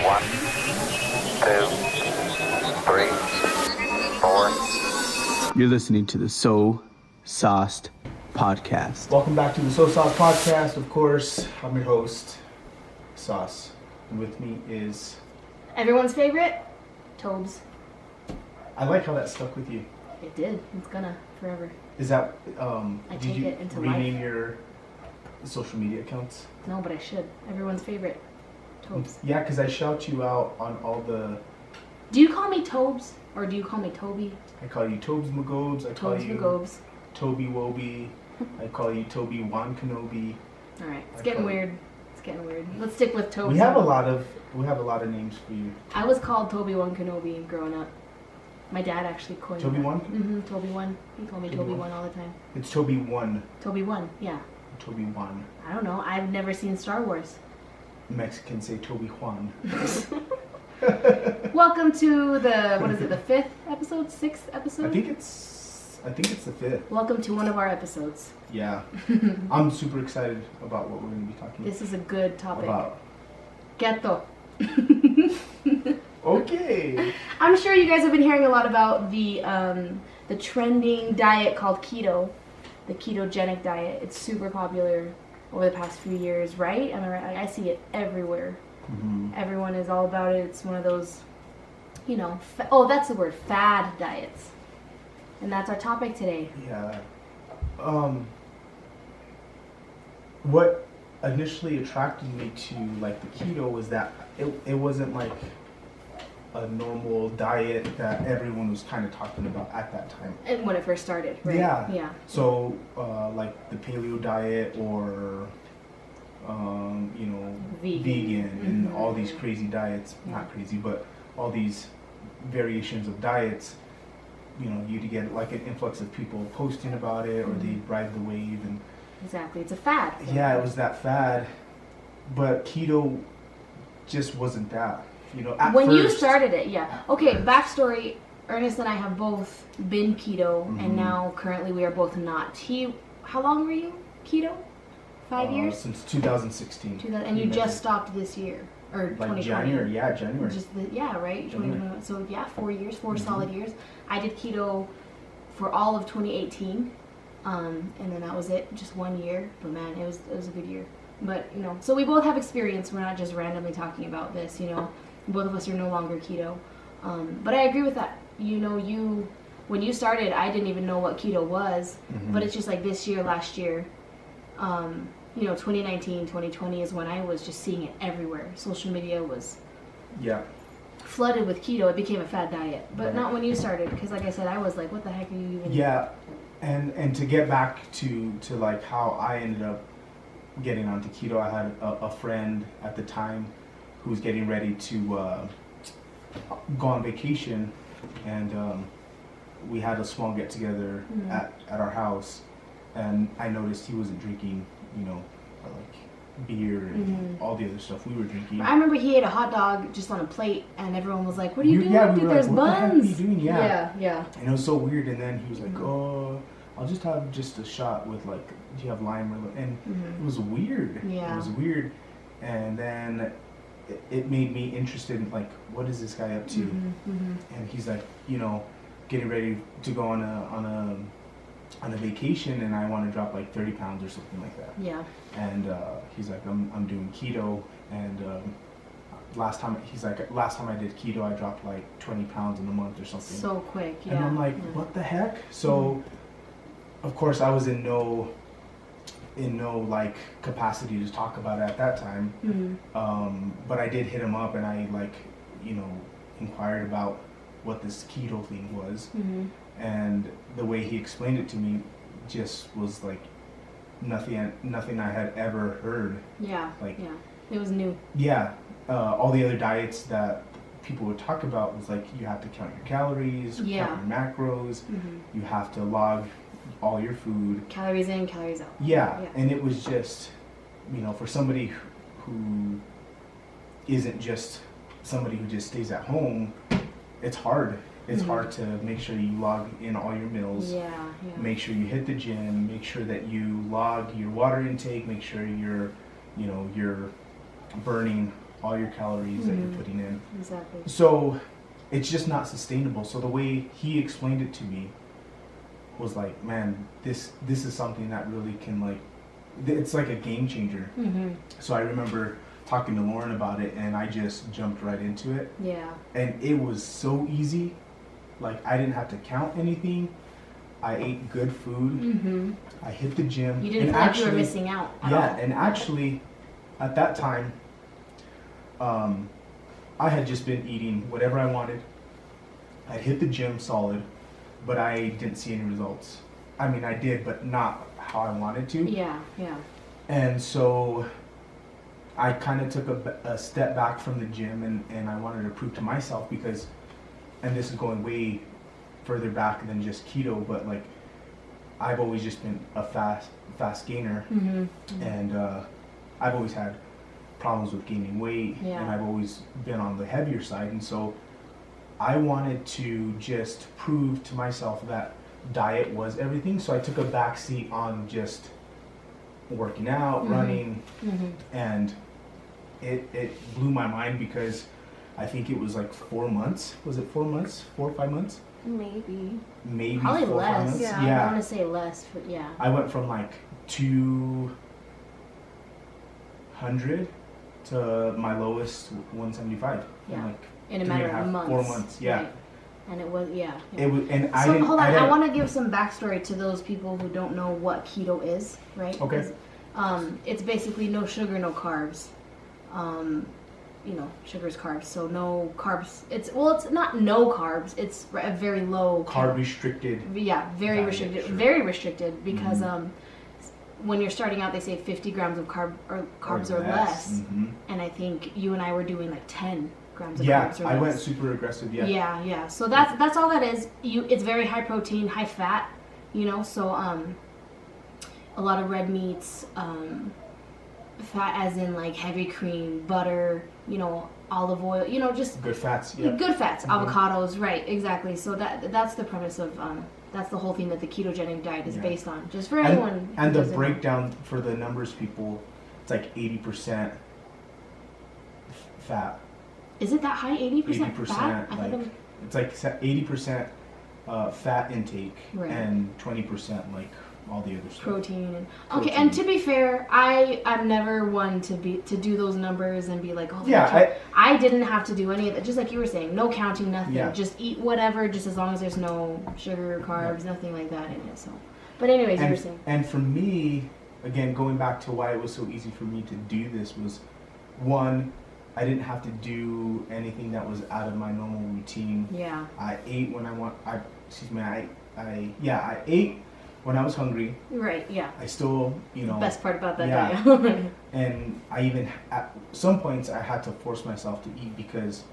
1, 2, 3, 4. You're listening to the Sauced podcast. Welcome back to the Sauce podcast. Of course, I'm your host, Sauce. And with me is... Everyone's favorite, Tobes. I like how that stuck with you. It did. It's gonna forever. Is that... I did take you it into rename life. your social media accounts? No, but I should. Everyone's favorite, Tobes. Yeah, because I shout you out on all the... Do you call me Tobes or do you call me Toby? I call you Tobes Magobes. I call Tobes you Magobes. Toby Woby. I call you Toby Wan Kenobi. All right, it's I getting call you- weird. It's getting weird. Let's stick with Tobes. We have a lot of names for you. I was called Toby One Kenobi growing up. My dad actually coined Toby that. One? Mm-hmm. Toby One. He called me Toby Toby One. One all the time. It's Toby One. Toby One. Yeah. Toby One. I don't know. I've never seen Star Wars. Mexicans say Toby Juan. Welcome to the the 5th episode, 6th episode. I think it's the 5th. Welcome to one of our episodes. Yeah. I'm super excited about what we're going to be talking This is a good topic. about. Keto. Okay. I'm sure you guys have been hearing a lot about the trending diet called keto, the ketogenic diet. It's super popular over the past few years, right? Am I right? Like, I see it everywhere. Mm-hmm. Everyone is all about it. It's one of those, that's the word, fad diets. And that's our topic today. Yeah. What initially attracted me to like the keto was that it wasn't like a normal diet that everyone was kind of talking about at that time. And when it first started, right? Yeah. Yeah. So like the paleo diet or vegan and Mhm. all these crazy diets, not crazy, but all these variations of diets, you'd get like an influx of people posting about it or they'd ride the wave and Exactly. It's a fad. yeah, it was that fad. But keto just wasn't that. At When you first. started it, yeah. Okay, backstory. Ernest and I have both been keto, Mhm. and now currently we are both not. How long were you keto? 5 years? Since 2016. 2000, and you just stopped this year, or like 2020. January, yeah, January. Right? January. 2021. So yeah, 4 years, 4 Mhm. solid years. I did keto for all of 2018, and then that was it, just 1 year. But man, it was a good year. But so we both have experience. We're not just randomly talking about this. Both of us are no longer keto. But I agree with that. When you started, I didn't even know what keto was. Mhm. But it's just like this year, last year, 2019, 2020 is when I was just seeing it everywhere. Social media was Yeah. flooded with keto. It became a fad diet. But Right. not when you started, because like I said, I was like, what the heck are you even... Yeah, and to get back to like how I ended up getting onto keto, I had a friend at the time who was getting ready to go on vacation, and we had a small get together Mhm. at our house, and I noticed he wasn't drinking, like beer and Mhm. all the other stuff we were drinking. I remember he ate a hot dog just on a plate, and everyone was like, what are you doing? Yeah, we Dude, were there's like, what the heck are buns. you doing? Yeah. Yeah. And it was so weird, and then he was like, Mhm. "Oh, I'll just have just a shot with like, do you have lime or?" And Mhm. it was weird. Yeah. It was weird, and then it made me interested in like, what is this guy up to? Mhm, mhm. And he's like, getting ready to go on a vacation, and I want to drop like 30 pounds or something like that. Yeah. And he's like, I'm doing keto, and last time I did keto, I dropped like 20 pounds in a month or something. So quick, yeah. And I'm like, yeah. what the heck? So, of course, I was in no like capacity to talk about it at that time. Mhm. But I did hit him up, and I inquired about what this keto thing was, Mhm. and the way he explained it to me just was like nothing I had ever heard. Yeah. Like- yeah. It was new. Yeah, all the other diets that people would talk about was like, you have to count your calories, Yeah. count your macros, Mhm. you have to log all your food. Calories in, calories out. Yeah, Yeah. and it was just, for somebody who isn't just somebody who just stays at home, it's hard. It's Mhm. hard to make sure you log in all your meals. Yeah, yeah. Make sure you hit the gym, make sure that you log your water intake, make sure you're burning all your calories that you're putting in. Exactly. So it's just not sustainable. So the way he explained it to me was like, man, this is something that really can like, it's like a game changer. So I remember talking to Lauren about it, and I just jumped right into it. Yeah. And it was so easy. Like, I didn't have to count anything. I ate good food. I hit the gym. You didn't feel like you were missing out at all. And actually, at that time, I had just been eating whatever I wanted. I'd hit the gym solid, but I didn't see any results. I mean, I did, but not how I wanted to. Yeah, yeah. And so I kind of took a step back from the gym, and I wanted to prove to myself because, and this is going way further back than just keto, but like I've always just been a fast gainer, and I've always had problems with gaining weight, and I've always been on the heavier side, and so I wanted to just prove to myself that diet was everything. So I took a back seat on just working out, running, and it blew my mind because I think it was like 4 months. Was it 4 months? 4 or 5 months? Maybe4 probably or 5 less. months. Yeah, I want to say less. I went from like 200 to my lowest 175. Yeah. Like In a matter of months. 4 months. Yeah. Right. And it was It was, and I So didn't. hold on, I want to give some backstory to those people who don't know what keto is, right? Okay. It's basically no sugar, no carbs. Sugar is carbs, so no carbs. It's not no carbs. It's a very low Carb restricted. Yeah, very diet, restricted. sure. Very restricted because when you're starting out, they say 50 grams of carbs or less, and I think you and I were doing like 10 grams of carbs or less. I went super aggressive. Yeah. So that's all that is. It's very high protein, high fat. So a lot of red meats, fat as in like heavy cream, butter, olive oil, just good fats. Yeah. good fats, avocados, right? Exactly. So that's the premise of that's the whole thing that the ketogenic diet is based on. Just for anyone. And the breakdown for the numbers people, it's like 80% fat. Is it that high? 80% 80%. fat? It's like 80% fat intake, Right. and 20% like all the other stuff. Protein. Okay, and to be fair, I'm never one to do those numbers and be like, oh Yeah, I didn't have to do any of that. Just like you were saying, no counting, nothing. Yeah. Just eat whatever, just as long as there's no sugar, carbs, nothing like that in it. So, but anyways, you were saying. And for me, again, going back to why it was so easy for me to do this was, one, I didn't have to do anything that was out of my normal routine. Yeah. I ate when I ate when I was hungry. Right. Yeah. I still, Best part about that Yeah. diet. And I even, at some points, I had to force myself to eat because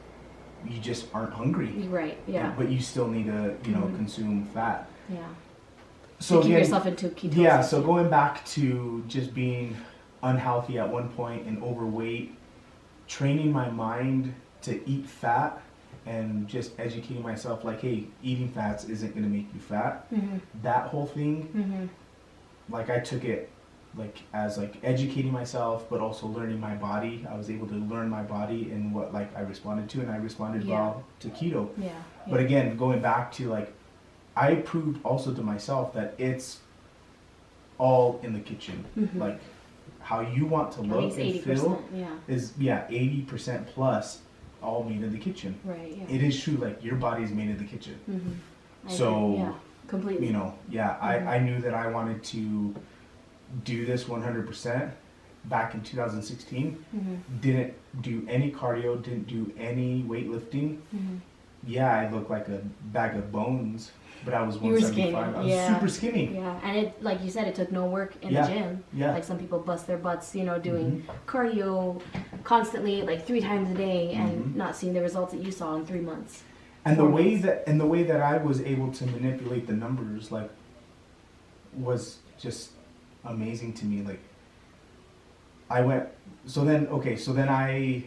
you just aren't hungry. Right. Yeah. But you still need to, consume fat. Yeah. So to keep again, yourself into ketosis. yeah, so going back to just being unhealthy at one point and overweight, training my mind to eat fat and just educating myself like, hey, eating fats isn't going to make you fat. That whole thing, like I took it like as like educating myself, but also learning my body. I was able to learn my body and what like I responded to, and I responded well to keto. Yeah. But again, going back to like, I proved also to myself that it's all in the kitchen. Like how you want to look and feel is 80% plus all made in the kitchen. Right. Yeah. It is true, like your body is made in the kitchen. I So agree. Yeah. Completely. I knew that I wanted to do this 100% back in 2016. Didn't do any cardio, didn't do any weightlifting. Yeah, I looked like a bag of bones, but I was 175. I was super skinny. Yeah, and it, like you said, it took no work in the gym. Yeah. Like some people bust their butts, doing cardio constantly, like 3 times a day, and not seeing the results that you saw in 3 months. And the way that I was able to manipulate the numbers, like, was just amazing to me. Like, so then I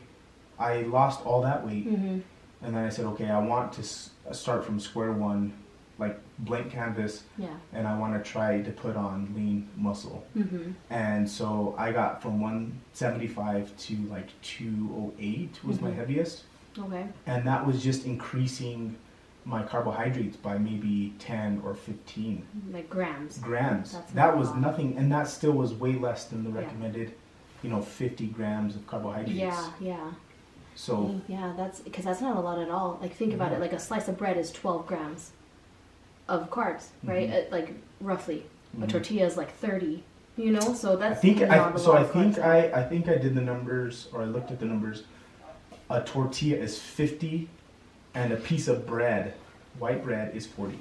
lost all that weight, and then I said, okay, I want to start from square one like blank canvas, Yeah. and I want to try to put on lean muscle. And so I got from 175 to like 208 was my heaviest, Okay. and that was just increasing my carbohydrates by maybe 10 or 15 Like grams. grams. That's That not a was lot. nothing, and that still was way less than the Yeah. recommended, 50 grams of carbohydrates. Yeah, yeah. So Yeah, that's because that's not a lot at all. Like think about it. Like a slice of bread is 12 grams of carbs, right? Like roughly. A tortilla is like 30. You know, so that's I think not a lot of carbs. I think I did the numbers, or I looked at the numbers. A tortilla is 50, and a piece of bread, white bread, is 40.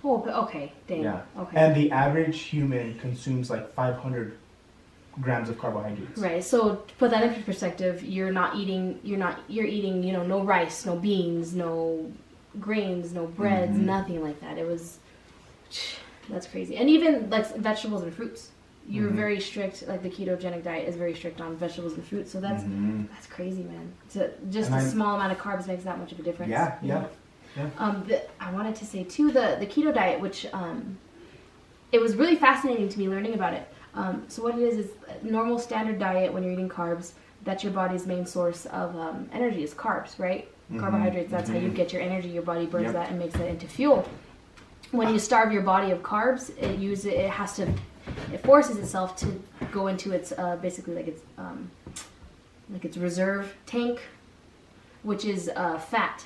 Oh, okay. Dang. Yeah. Okay. And the average human consumes like 500 grams of carbohydrates. Right. So to put that into perspective, you're eating, no rice, no beans, no grains, no breads, nothing like that. That's crazy. And even like vegetables and fruits. You're very strict, like the ketogenic diet is very strict on vegetables and fruits. So that's crazy, man. So just a small amount of carbs makes that much of a difference. Yeah, you yeah. know? I wanted to say too, the keto diet, which it was really fascinating to me learning about it. So what it is normal standard diet when you're eating carbs. That's your body's main source of energy is carbs, right? Carbohydrates. That's how you get your energy. Your body burns that and makes that into fuel. When you starve your body of carbs, it forces itself to go into its basically like its reserve tank, which is fat.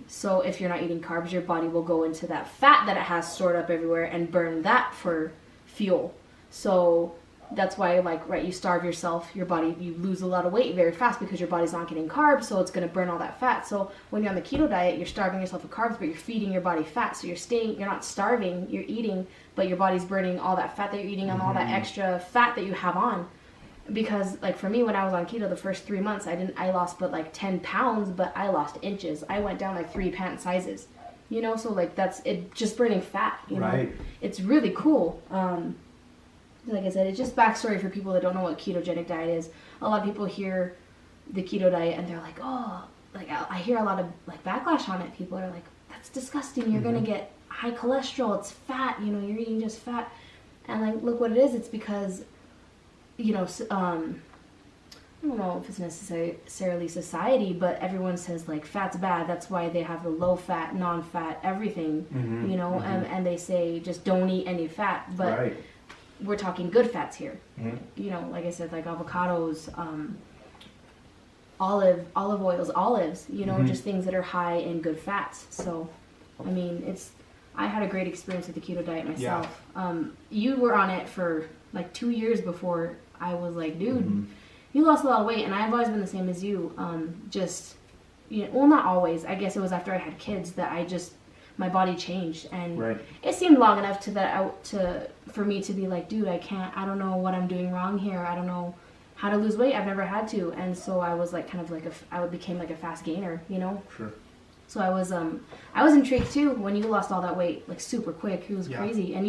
So if you're not eating carbs, your body will go into that fat that it has stored up everywhere and burn that for fuel. So that's why, you starve yourself, your body, you lose a lot of weight very fast because your body's not getting carbs, so it's going to burn all that fat. So when you're on the keto diet, you're starving yourself of carbs, but you're feeding your body fat. So you're not starving, you're eating, but your body's burning all that fat that you're eating and all that extra fat that you have on. Because like for me, when I was on keto the first 3 months, I lost but like 10 pounds, but I lost inches. I went down like 3 pant sizes, so like that's it, just burning fat, Right. It's really cool. Like I said, it's just backstory for people that don't know what ketogenic diet is. A lot of people hear the keto diet and they're like, oh, like I hear a lot of like backlash on it. People are like, that's disgusting. You're gonna get high cholesterol. It's fat. You're eating just fat. And like, look what it is. It's because, I don't know if it's necessarily society, but everyone says like fat's bad. That's why they have the low fat, non-fat, everything. And they say just don't eat any fat. But Right. we're talking good fats here. Like I said, like avocados, olive oils, olives, just things that are high in good fats. So, I mean, I had a great experience with the keto diet myself. Yeah. You were on it for like 2 years before I was like, dude, you lost a lot of weight, and I've always been the same as you. Well, not always. I guess it was after I had kids that my body changed, and Right. it seemed long enough for me to be like, dude, I don't know what I'm doing wrong here. I don't know how to lose weight. I've never had to. And so I was like I became like a fast gainer, Sure. So I was intrigued too when you lost all that weight, like super quick. It was crazy. And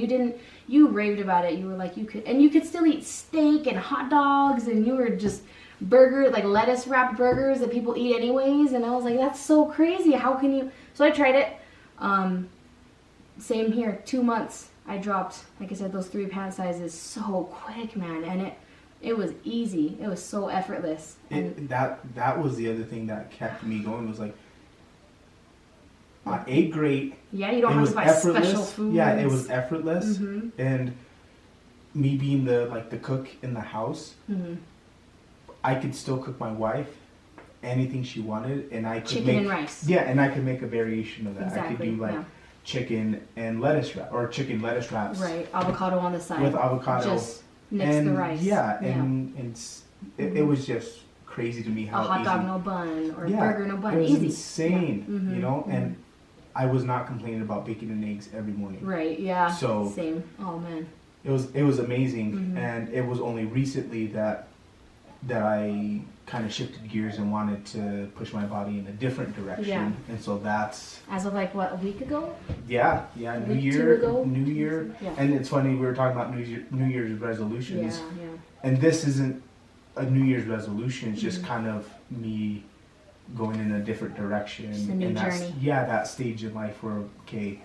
you raved about it. You were like, you could still eat steak and hot dogs, and you were just lettuce wrapped burgers that people eat anyways. And I was like, that's so crazy. How can you? So I tried it. Same here, 2 months. I dropped, like I said, those 3 pound sizes so quick, man. And it was easy. It was so effortless. That was the other thing that kept me going, was like, I ate great. Yeah, you don't have to buy special foods. Yeah, it was effortless. And me being the cook in the house, I could still cook my wife anything she wanted, and I could chicken and rice. Yeah, and I could make a variation of that. Exactly, I could do chicken and lettuce wrap, or chicken lettuce wraps. Right, avocado on the side. With avocado. Just mix the rice. Yeah, and it was just crazy to me how a hot easy. dog no bun, or burger no bun. It was easy. Insane, and I was not complaining about bacon and eggs every morning. Right, yeah. So same. Oh man. It was amazing, and it was only recently that I kind of shifted gears and wanted to push my body in a different direction. Yeah. And so that's... As of like, what, a week ago? Yeah, New week, Year. 2 ago? New Year. Yeah. And it's funny, we were talking about New Year's resolutions. Yeah. And this isn't a New Year's resolution, it's just kind of me going in a different direction. Just a new and journey. That stage in life where, okay,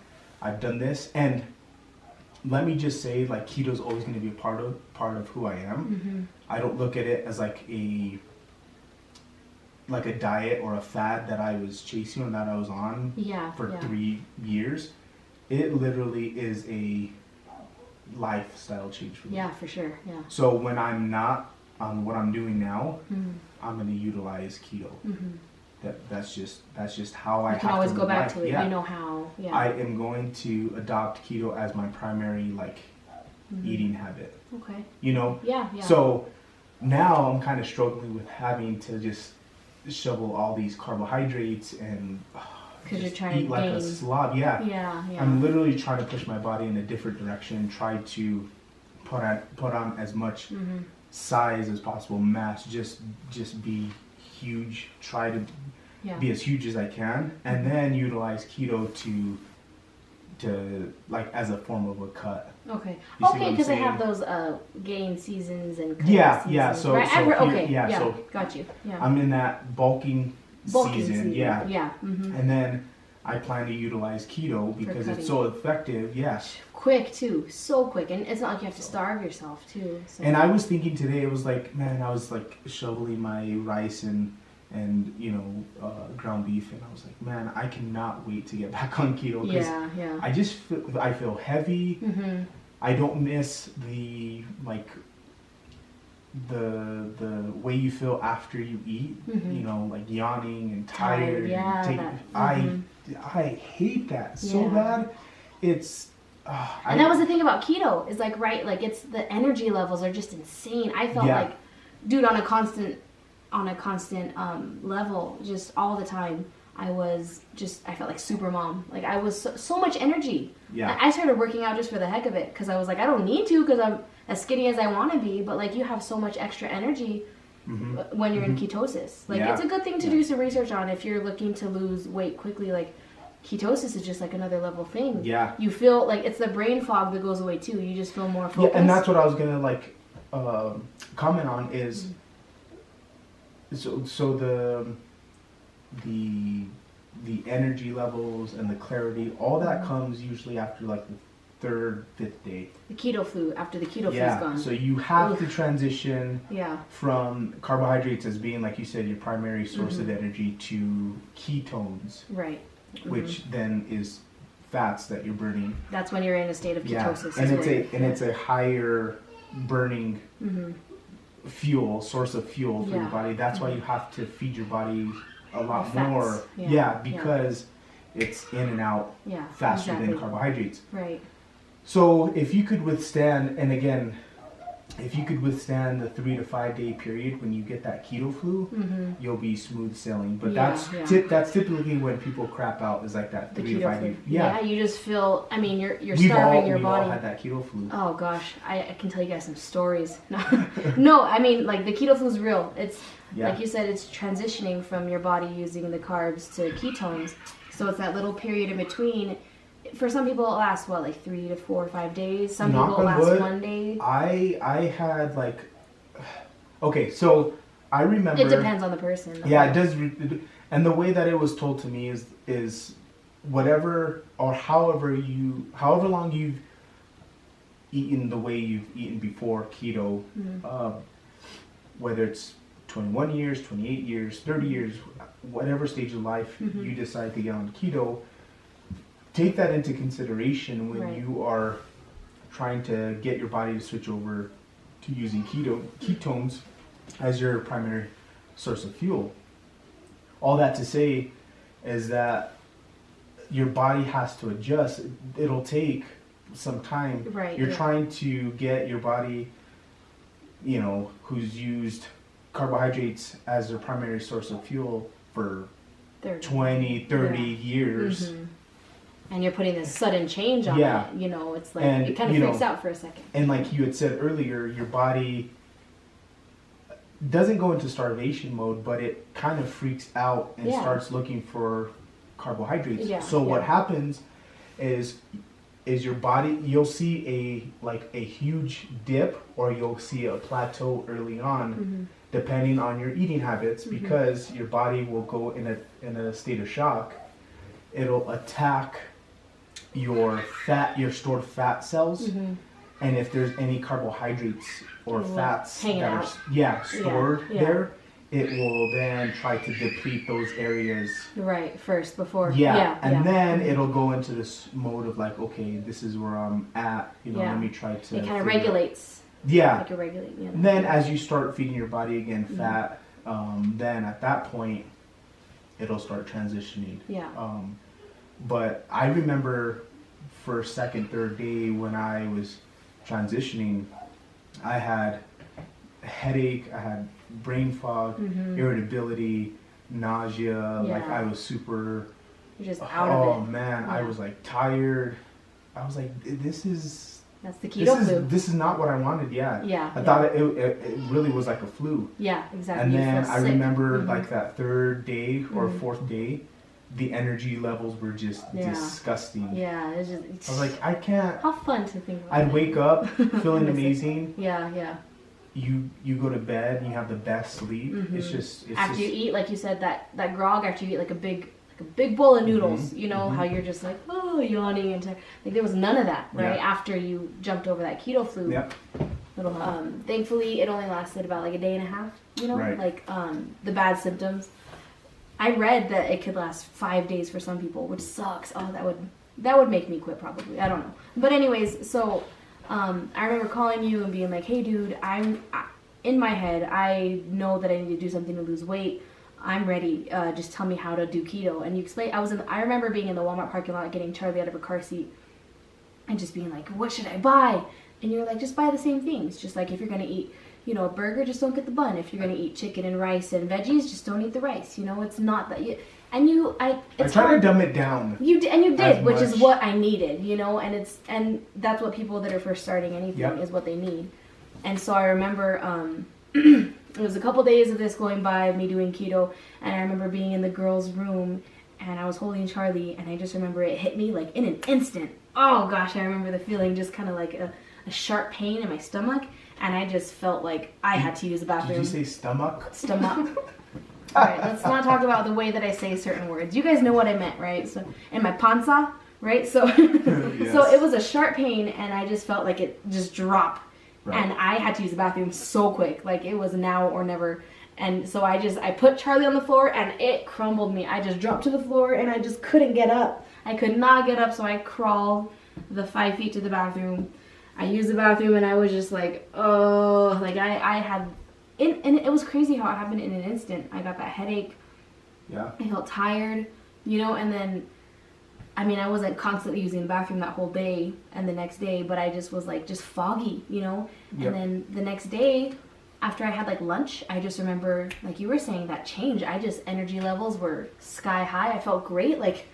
I've done this, and let me just say, like, keto is always going to be a part of who I am. I don't look at it as like a diet or a fad that I was chasing or that I was on for 3 years. It literally is a lifestyle change for me. Yeah, for sure. Yeah. So when I'm not on what I'm doing now, I'm going to utilize keto. That's just how I You have can always to go live back life. to it. Yeah. You know how. Yeah. I am going to adopt keto as my primary eating habit. Okay. You know? Yeah. Yeah. So now I'm kind of struggling with having to just shovel all these carbohydrates and because you're just trying eat to like gain. a slob. Yeah. Yeah. I'm literally trying to push my body in a different direction and try to put on as much size as possible, mass, just be huge, try to be as huge as I can, and then utilize keto to like as a form of a cut. Okay. You see what Okay, I'm because they saying? have those gain seasons and cut Yeah, seasons. yeah, so- right? so I've heard, here- okay. yeah, Yeah. so Got you. Yeah. I'm in that bulking season. Yeah. Yeah. And then I plan to utilize keto because it's so effective. Yes. Quick too, so quick, and it's not like you have to starve yourself too. So. And I was thinking today, it was like, man, I was like shoveling my rice and ground beef, and I was like, man, I cannot wait to get back on keto because yeah. I feel heavy. I don't miss the the way you feel after you eat. You know, like yawning and tired. I hate that so bad. It's and that was the thing about keto is like, right, like it's the energy levels are just insane. I felt like, dude, on a constant level, just all the time. I felt like super mom. Like I was so much energy. Yeah. I started working out just for the heck of it because I was like, I don't need to because I'm as skinny as I want to be. But like you have so much extra energy when you're in ketosis. Like it's a good thing to do some research on if you're looking to lose weight quickly. Like ketosis is just like another level thing. Yeah. You feel like it's the brain fog that goes away too. You just feel more focused. Yeah, and that's what I was gonna comment on is so the energy levels and the clarity, all that comes usually after like the third, fifth day. The keto flu, after the keto flu's gone. So you have to transition from carbohydrates as being, like you said, your primary source of energy to ketones. Right. Which then is fats that you're burning. That's when you're in a state of ketosis. And it's a higher burning source of fuel for your body. That's why you have to feed your body a lot more. Because it's in and out faster than carbohydrates. Right. So if you could withstand, and again, if you could withstand the 3 to 5 day period when you get that keto flu, you'll be smooth sailing. But that's typically when people crap out, is like that 3 to 5 day. Yeah, you just feel. I mean, you're starving your body. We've all had that keto flu. Oh gosh, I can tell you guys some stories. No, I mean like the keto flu is real. It's like you said, it's transitioning from your body using the carbs to ketones. So it's that little period in between. For some people, it lasts like 3 to 4 or 5 days. Some people it lasts 1 day. I had like, okay, so I remember. It depends on the person. Yeah, it does. And the way that it was told to me is whatever or however long you've eaten the way you've eaten before keto, whether it's 21 years, 28 years, 30 years, whatever stage of life you decide to get on keto. Take that into consideration when you are trying to get your body to switch over to using ketones as your primary source of fuel. All that to say is that your body has to adjust. It'll take some time. You're trying to get your body, who's used carbohydrates as their primary source of fuel for 20, 30 years. And you're putting this sudden change on it. It's like, it kind of freaks out for a second. And like you had said earlier, your body doesn't go into starvation mode, but it kind of freaks out and starts looking for carbohydrates. What happens is your body, you'll see a huge dip, or you'll see a plateau early on, depending on your eating habits, because your body will go in a state of shock. It'll attack your stored fat cells, and if there's any carbohydrates or fats hanging that out. are stored Yeah. there, it will then try to deplete those areas. Right, first before. And then it'll go into this mode of like, okay, this is where I'm at. Let me try to. It kind of regulates. Yeah. Like it regulates. And then as you start feeding your body again fat, then at that point, it'll start transitioning. Yeah. But I remember first, second, third day when I was transitioning, I had a headache, I had brain fog, irritability, nausea. Yeah. Like I was super. You're just out of it. Oh man, I was like tired. I was like, That's the keto flu. This is not what I wanted. Yeah. Yeah. I thought it really was like a flu. Yeah, exactly. And You then feel I sick. remember like that third day or fourth day, the energy levels were just disgusting. Yeah, it's just. I was like, I can't. How fun to think about. I'd that. wake up feeling amazing. Yeah. You go to bed and you have the best sleep. It's After you eat, like you said, that grog. After you eat like a big bowl of noodles, how you're just like yawning and like there was none of that right after you jumped over that keto flu. Yep. Thankfully, it only lasted about like a day and a half. Right. Like the bad symptoms. I read that it could last 5 days for some people, which sucks. Oh, that would make me quit probably. I don't know. But anyways, so I remember calling you and being like, "Hey, dude, in my head, I know that I need to do something to lose weight. I'm ready. Just tell me how to do keto." And you explained. I remember being in the Walmart parking lot, getting Charlie out of her car seat, and just being like, "What should I buy?" And you're like, "Just buy the same things. Just like if you're gonna eat, a burger, just don't get the bun. If you're gonna eat chicken and rice and veggies, just don't eat the rice. It's not that you." And I try to dumb it down. You did, which is much. what I needed. And that's what people that are first starting anything is what they need. And so I remember. It was a couple days of this going by, of me doing keto, and I remember being in the girls' room, and I was holding Charlie, and I just remember it hit me like in an instant. Oh gosh, I remember the feeling, just kind of like a sharp pain in my stomach, and I just felt like I had to use the bathroom. Did you say stomach? Stomach. All right, let's not talk about the way that I say certain words. You guys know what I meant, right? So, and my panza, right? So, Yes. So it was a sharp pain, and I just felt like it just dropped. Right. And I had to use the bathroom so quick, like it was now or never. And so I put Charlie on the floor and it crumbled me. I just dropped to the floor and I just couldn't get up. I could not get up, so I crawled the 5 feet to the bathroom. I used the bathroom and I was just like, oh, like I had, and it was crazy how it happened in an instant. I got that headache. Yeah. I felt tired, and then I wasn't constantly using the bathroom that whole day and the next day, but I just was like, just foggy, And then the next day, after I had like lunch, I just remember, like you were saying, that change. Energy levels were sky high. I felt great. Like,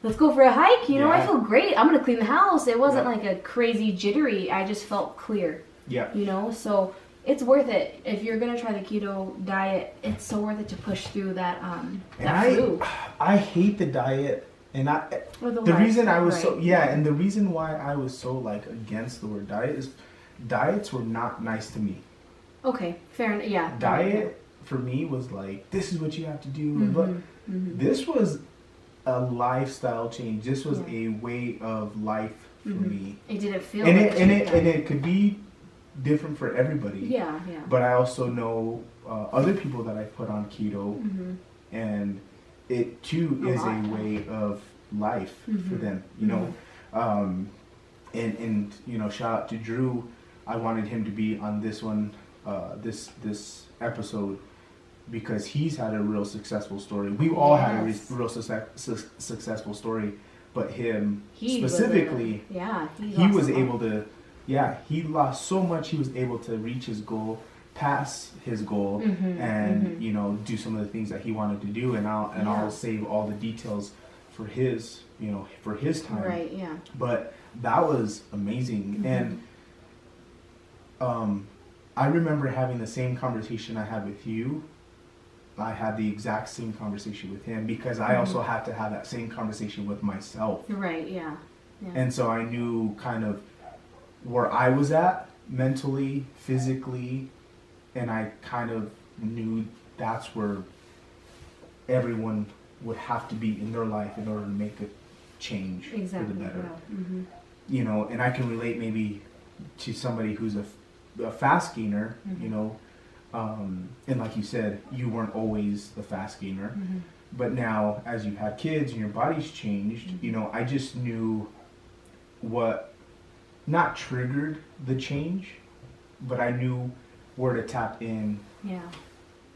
let's go for a hike, I feel great. I'm going to clean the house. It wasn't like a crazy jittery. I just felt clear. Yeah. So it's worth it. If you're going to try the keto diet, it's so worth it to push through that flu. I hate the diet. And the reason I was and the reason why I was so like against the word diet is diets were not nice to me. Okay, fair enough. Yeah. Diet for me was like, this is what you have to do. But this was a lifestyle change. This was a way of life for me. It didn't feel and like it could be different for everybody. Yeah. But I also know other people that I put on keto, and it too is a way of life for them, and shout out to Drew. I wanted him to be on this one, this episode, because he's had a real successful story. We've all had a real successful story, but him specifically, he lost so much. He was able to reach his goal, pass his goal, and do some of the things that he wanted to do. And I'll save all the details for his time. Right. Yeah. But that was amazing. And I remember having the same conversation I had with you. I had the exact same conversation with him because I also had to have that same conversation with myself. Right. Yeah. And so I knew kind of where I was at mentally, physically, and I kind of knew that's where everyone would have to be in their life in order to make change Exactly. for the better. Yeah. Mm-hmm. You know, and I can relate maybe to somebody who's a fast gainer, Mm-hmm. you know, and like you said, you weren't always the fast gainer, Mm-hmm. but now as you've had kids and your body's changed, Mm-hmm. you know, I just knew what not triggered the change, but I knew where to tap in. Yeah.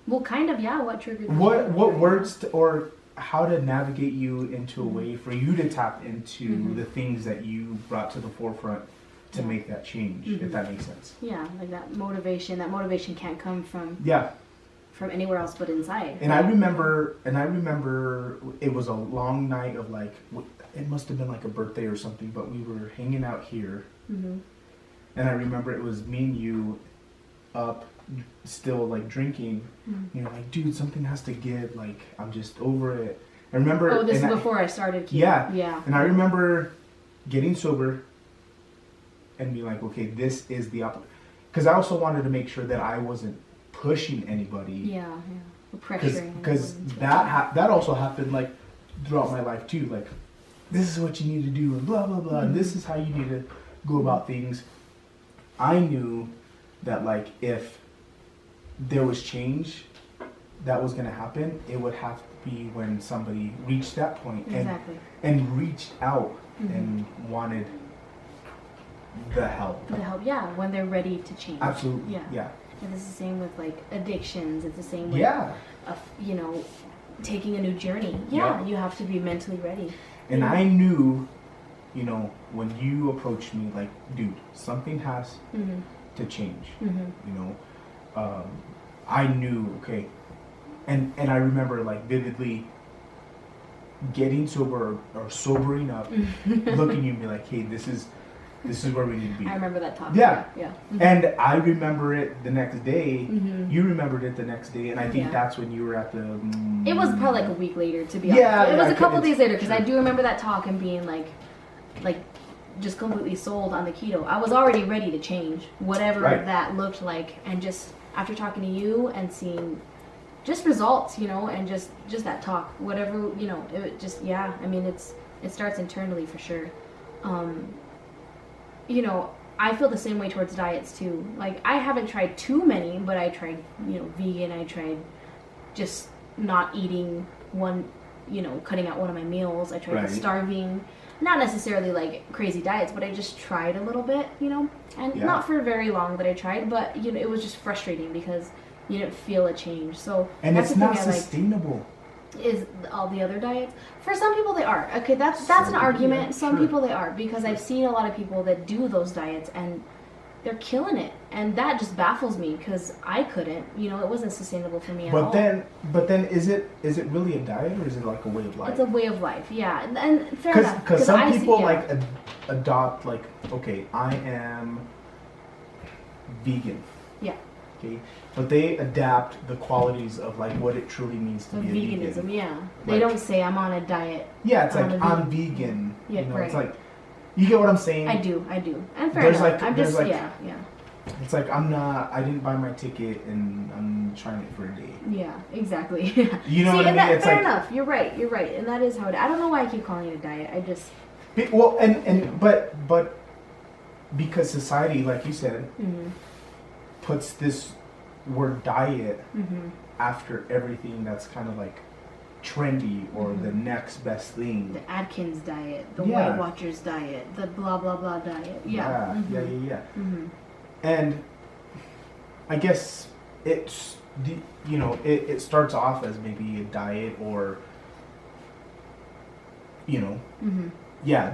Well, kind of, yeah. What triggered the What change, what right? words to, or how to navigate you into a Mm-hmm. way for you to tap into Mhm. the things that you brought to the forefront to Yeah. make that change, Mhm. if that makes sense. Yeah, like that motivation. That motivation can't come from Yeah. anywhere else but inside. And I remember it was a long night of like, it must have been like a birthday or something, but we were hanging out here, Mm-hmm. and I remember it was me and you up, still like drinking. Mm-hmm. You're like, dude, something has to give. Like, I'm just over it. I remember. Oh, this is and before I started keto. Yeah. Yeah. And I remember getting sober and being like, okay, this is the because I also wanted to make sure that I wasn't pushing anybody. Yeah. The pressuring. Because anyone into it. that also happened like throughout my life too. Like, this is what you need to do, and blah blah blah. And this is how you need to go about things. I knew that like if there was change that was going to happen, it would have to be when somebody reached that point Exactly. and reached out Mhm. and wanted the help. The help, yeah, when they're ready to change. Absolutely. Yeah. Yeah. And it's the same with like addictions. It's the same with, Yeah. you know, taking a new journey. Yeah, Yeah. you have to be mentally ready. And Yeah. I knew, you know, when you approached me, like, dude, something has Mm-hmm. to change. Mm-hmm. You know, I knew, okay, and I remember like vividly getting sober or sobering up, looking at you and be like, hey, this is where we need to be. I remember that talk. Yeah. Yeah. And I remember it the next day. Mhm. You remembered it the next day, and I think Yeah. that's when you were at the. It was probably like a week later, to be Yeah, honest. It was yeah, a couple it's days later because I true. do remember that talk and being like, just completely sold on the keto. I was already ready to change, whatever Right. that looked like, and just after talking to you and seeing just results, you know, and just that talk, whatever, you know, it just I mean, it starts internally for sure. You know, I feel the same way towards diets too. Like, I haven't tried too many, but I tried, you know, vegan. I tried just not eating one, you know, cutting out one of my meals. I tried Right. starving. Not necessarily like crazy diets, but I just tried a little bit, you know, and Yeah. not for very long that I tried, but you know, it was just frustrating because you didn't feel a change. So And that's it's the not thing I like sustainable. is all the other diets. For some people they are. Okay, that's Some an people, argument. yeah, Some sure. people they are because I've seen a lot of people that do those diets and they're killing it, and that just baffles me because I couldn't. You know, it wasn't sustainable for me at all. But then, is it really a diet or is it like a way of life? It's a way of life, yeah, and fair enough. Because some I see- people yeah. like adopt like, okay, I am vegan. Yeah. Okay, but they adapt the qualities of like what it truly means to Of be a veganism, vegan. yeah. They Like- don't say I'm on a diet. Yeah, it's I'm like a I'm vegan. vegan. Yeah, you know, right. it's like, you get what I'm saying? I do, and fair There's enough. like- I'm there's just like- yeah. It's like I didn't buy my ticket and I'm trying it for a day. Yeah, exactly. You know See, what I and mean? that, It's fair like- enough. You're right, and that is how it. I don't know why I keep calling it a diet. I just. Well, but because society, like you said, Mm-hmm. puts this word diet Mm-hmm. after everything that's kind of like trendy or the next best thing. The Atkins diet, the Yeah. Weight Watchers diet, the blah blah blah diet. Yeah. Yeah. Mhm. Mhm. And I guess it's it starts off as maybe a diet or Mhm.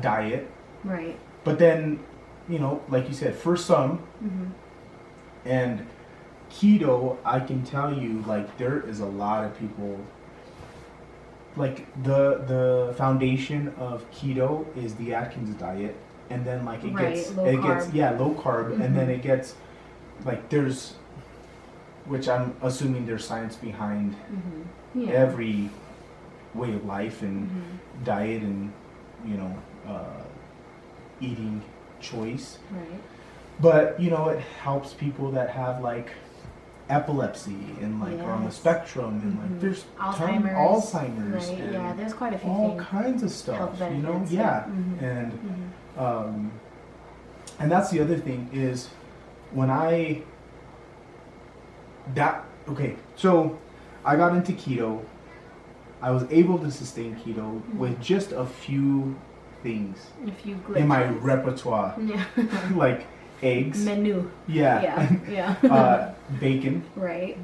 diet, Right. but then like you said, for some Mhm. and keto, I can tell you, like, there is a lot of people, like, the foundation of keto is the Atkins diet, and then like it Right, gets low it gets carb. low carb, and then Mhm. it gets like there's, which I'm assuming there's science behind Mhm. Yeah. every way of life and Mhm. diet and eating choice. Right. But it helps people that have like epilepsy and like are on the Yes. spectrum and like there's Alzheimer's Right. and Yeah, there's quite a few all things. kinds of stuff, Health you know? benefits, Yeah. yeah. And that's the other thing is when so I got into keto. I was able to sustain keto with just a few things A few glitches. in my repertoire, Yeah. like eggs, Menu. yeah, Yeah. bacon, Right.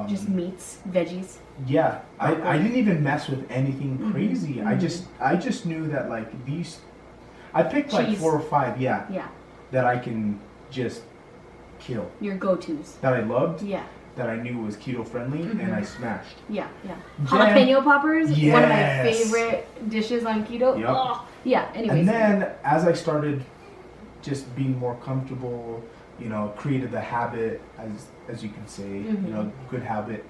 Just meats, veggies. yeah. I Broccoli. didn't even mess with anything crazy. I just knew that like these, I picked like Cheese. 4 or 5, yeah, Yeah. that I can just kill, Your go-tos. that I loved, Yeah. that I knew was keto friendly, and I smashed. Yeah. Yeah. Jam. Jalapeno poppers. One of my Yes. favorite dishes on keto. Yep. Oh, yeah. Anyways. And then as I started just being more comfortable, you know, created the habit, as you can say, you know, good habit.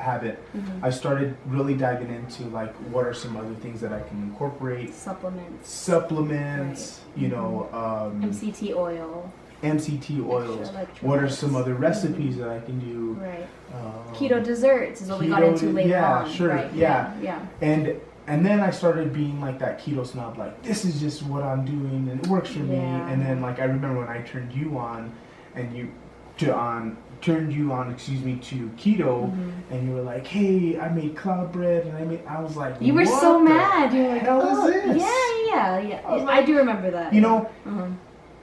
I started really diving into like what are some other things that I can incorporate. Supplements. Supplements, you know, MCT oil. MCT oils. Extra What are electrolytes. some other recipes that I can do? Right. Um, Keto desserts is what we got keto into de- later yeah, on. sure, Right. yeah. Yeah. And then I started being like that keto snob, like this is just what I'm doing and it works for me. Yeah. And then like I remember when I turned you on, and turned you on, to keto, and you were like, hey, I made cloud bread, and I was like, You were what so the mad. You were like, hell oh, is this? yeah. I was I like- do remember that. You know, Uh-huh.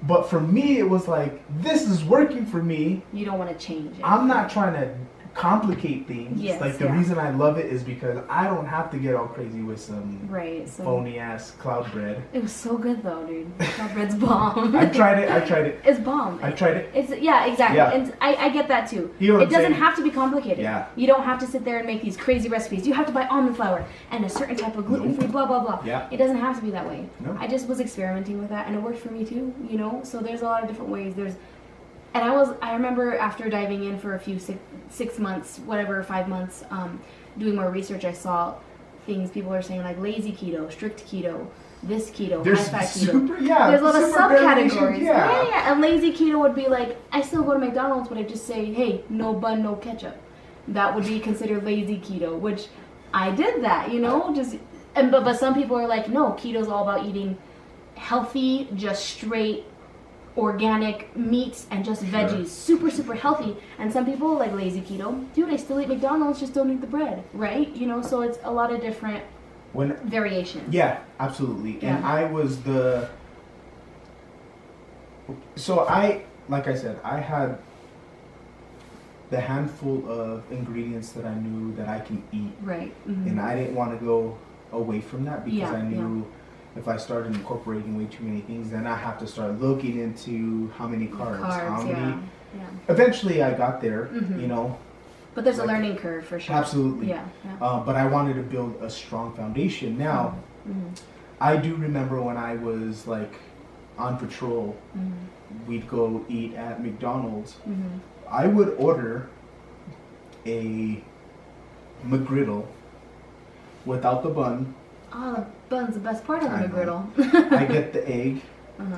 but for me it was like, this is working for me. You don't want to change it. I'm not trying to complicate things. Yes, like the yeah. reason I love it is because I don't have to get all crazy with some Right. So phony ass cloud bread. it was so good though, dude. Cloud bread's bomb. I tried it. It's bomb. I tried it. It's exactly. Yeah. And I get that too. You know what It I'm doesn't saying? have to be complicated. Yeah. You don't have to sit there and make these crazy recipes. You have to buy almond flour and a certain type of gluten-free blah blah blah. Yeah. It doesn't have to be that way. No. I just was experimenting with that and it worked for me too, you know? So there's a lot of different ways. And I remember after diving in for a few 6 months, whatever, 5 months, doing more research, I saw things people are saying like lazy keto, strict keto, this keto, There's high fat keto. super, yeah. There's a lot of super variations, subcategories. Yeah. Yeah. And lazy keto would be like, I still go to McDonald's, but I just say, hey, no bun, no ketchup. That would be considered lazy keto, which I did that, you know? But some people are like, no, keto's all about eating healthy, just straight organic meats and just veggies, super super healthy. And some people like lazy keto, dude, I still eat McDonald's, just don't eat the bread, right? You know, so it's a lot of different variations. Yeah, absolutely. Yeah. And I was like I said, I had the handful of ingredients that I knew that I can eat, Right. and I didn't want to go away from that because Yeah, I knew if I started incorporating way too many things, then I have to start looking into how many carbs, how many. yeah. Eventually, I got there, you know. But there's Like- a learning curve for sure. Absolutely. Yeah. But I wanted to build a strong foundation. Now, I do remember when I was like on patrol, we'd go eat at McDonald's. I would order a McGriddle without the bun. Oh, the bun's the best part of the I know. McGriddle. I get the egg,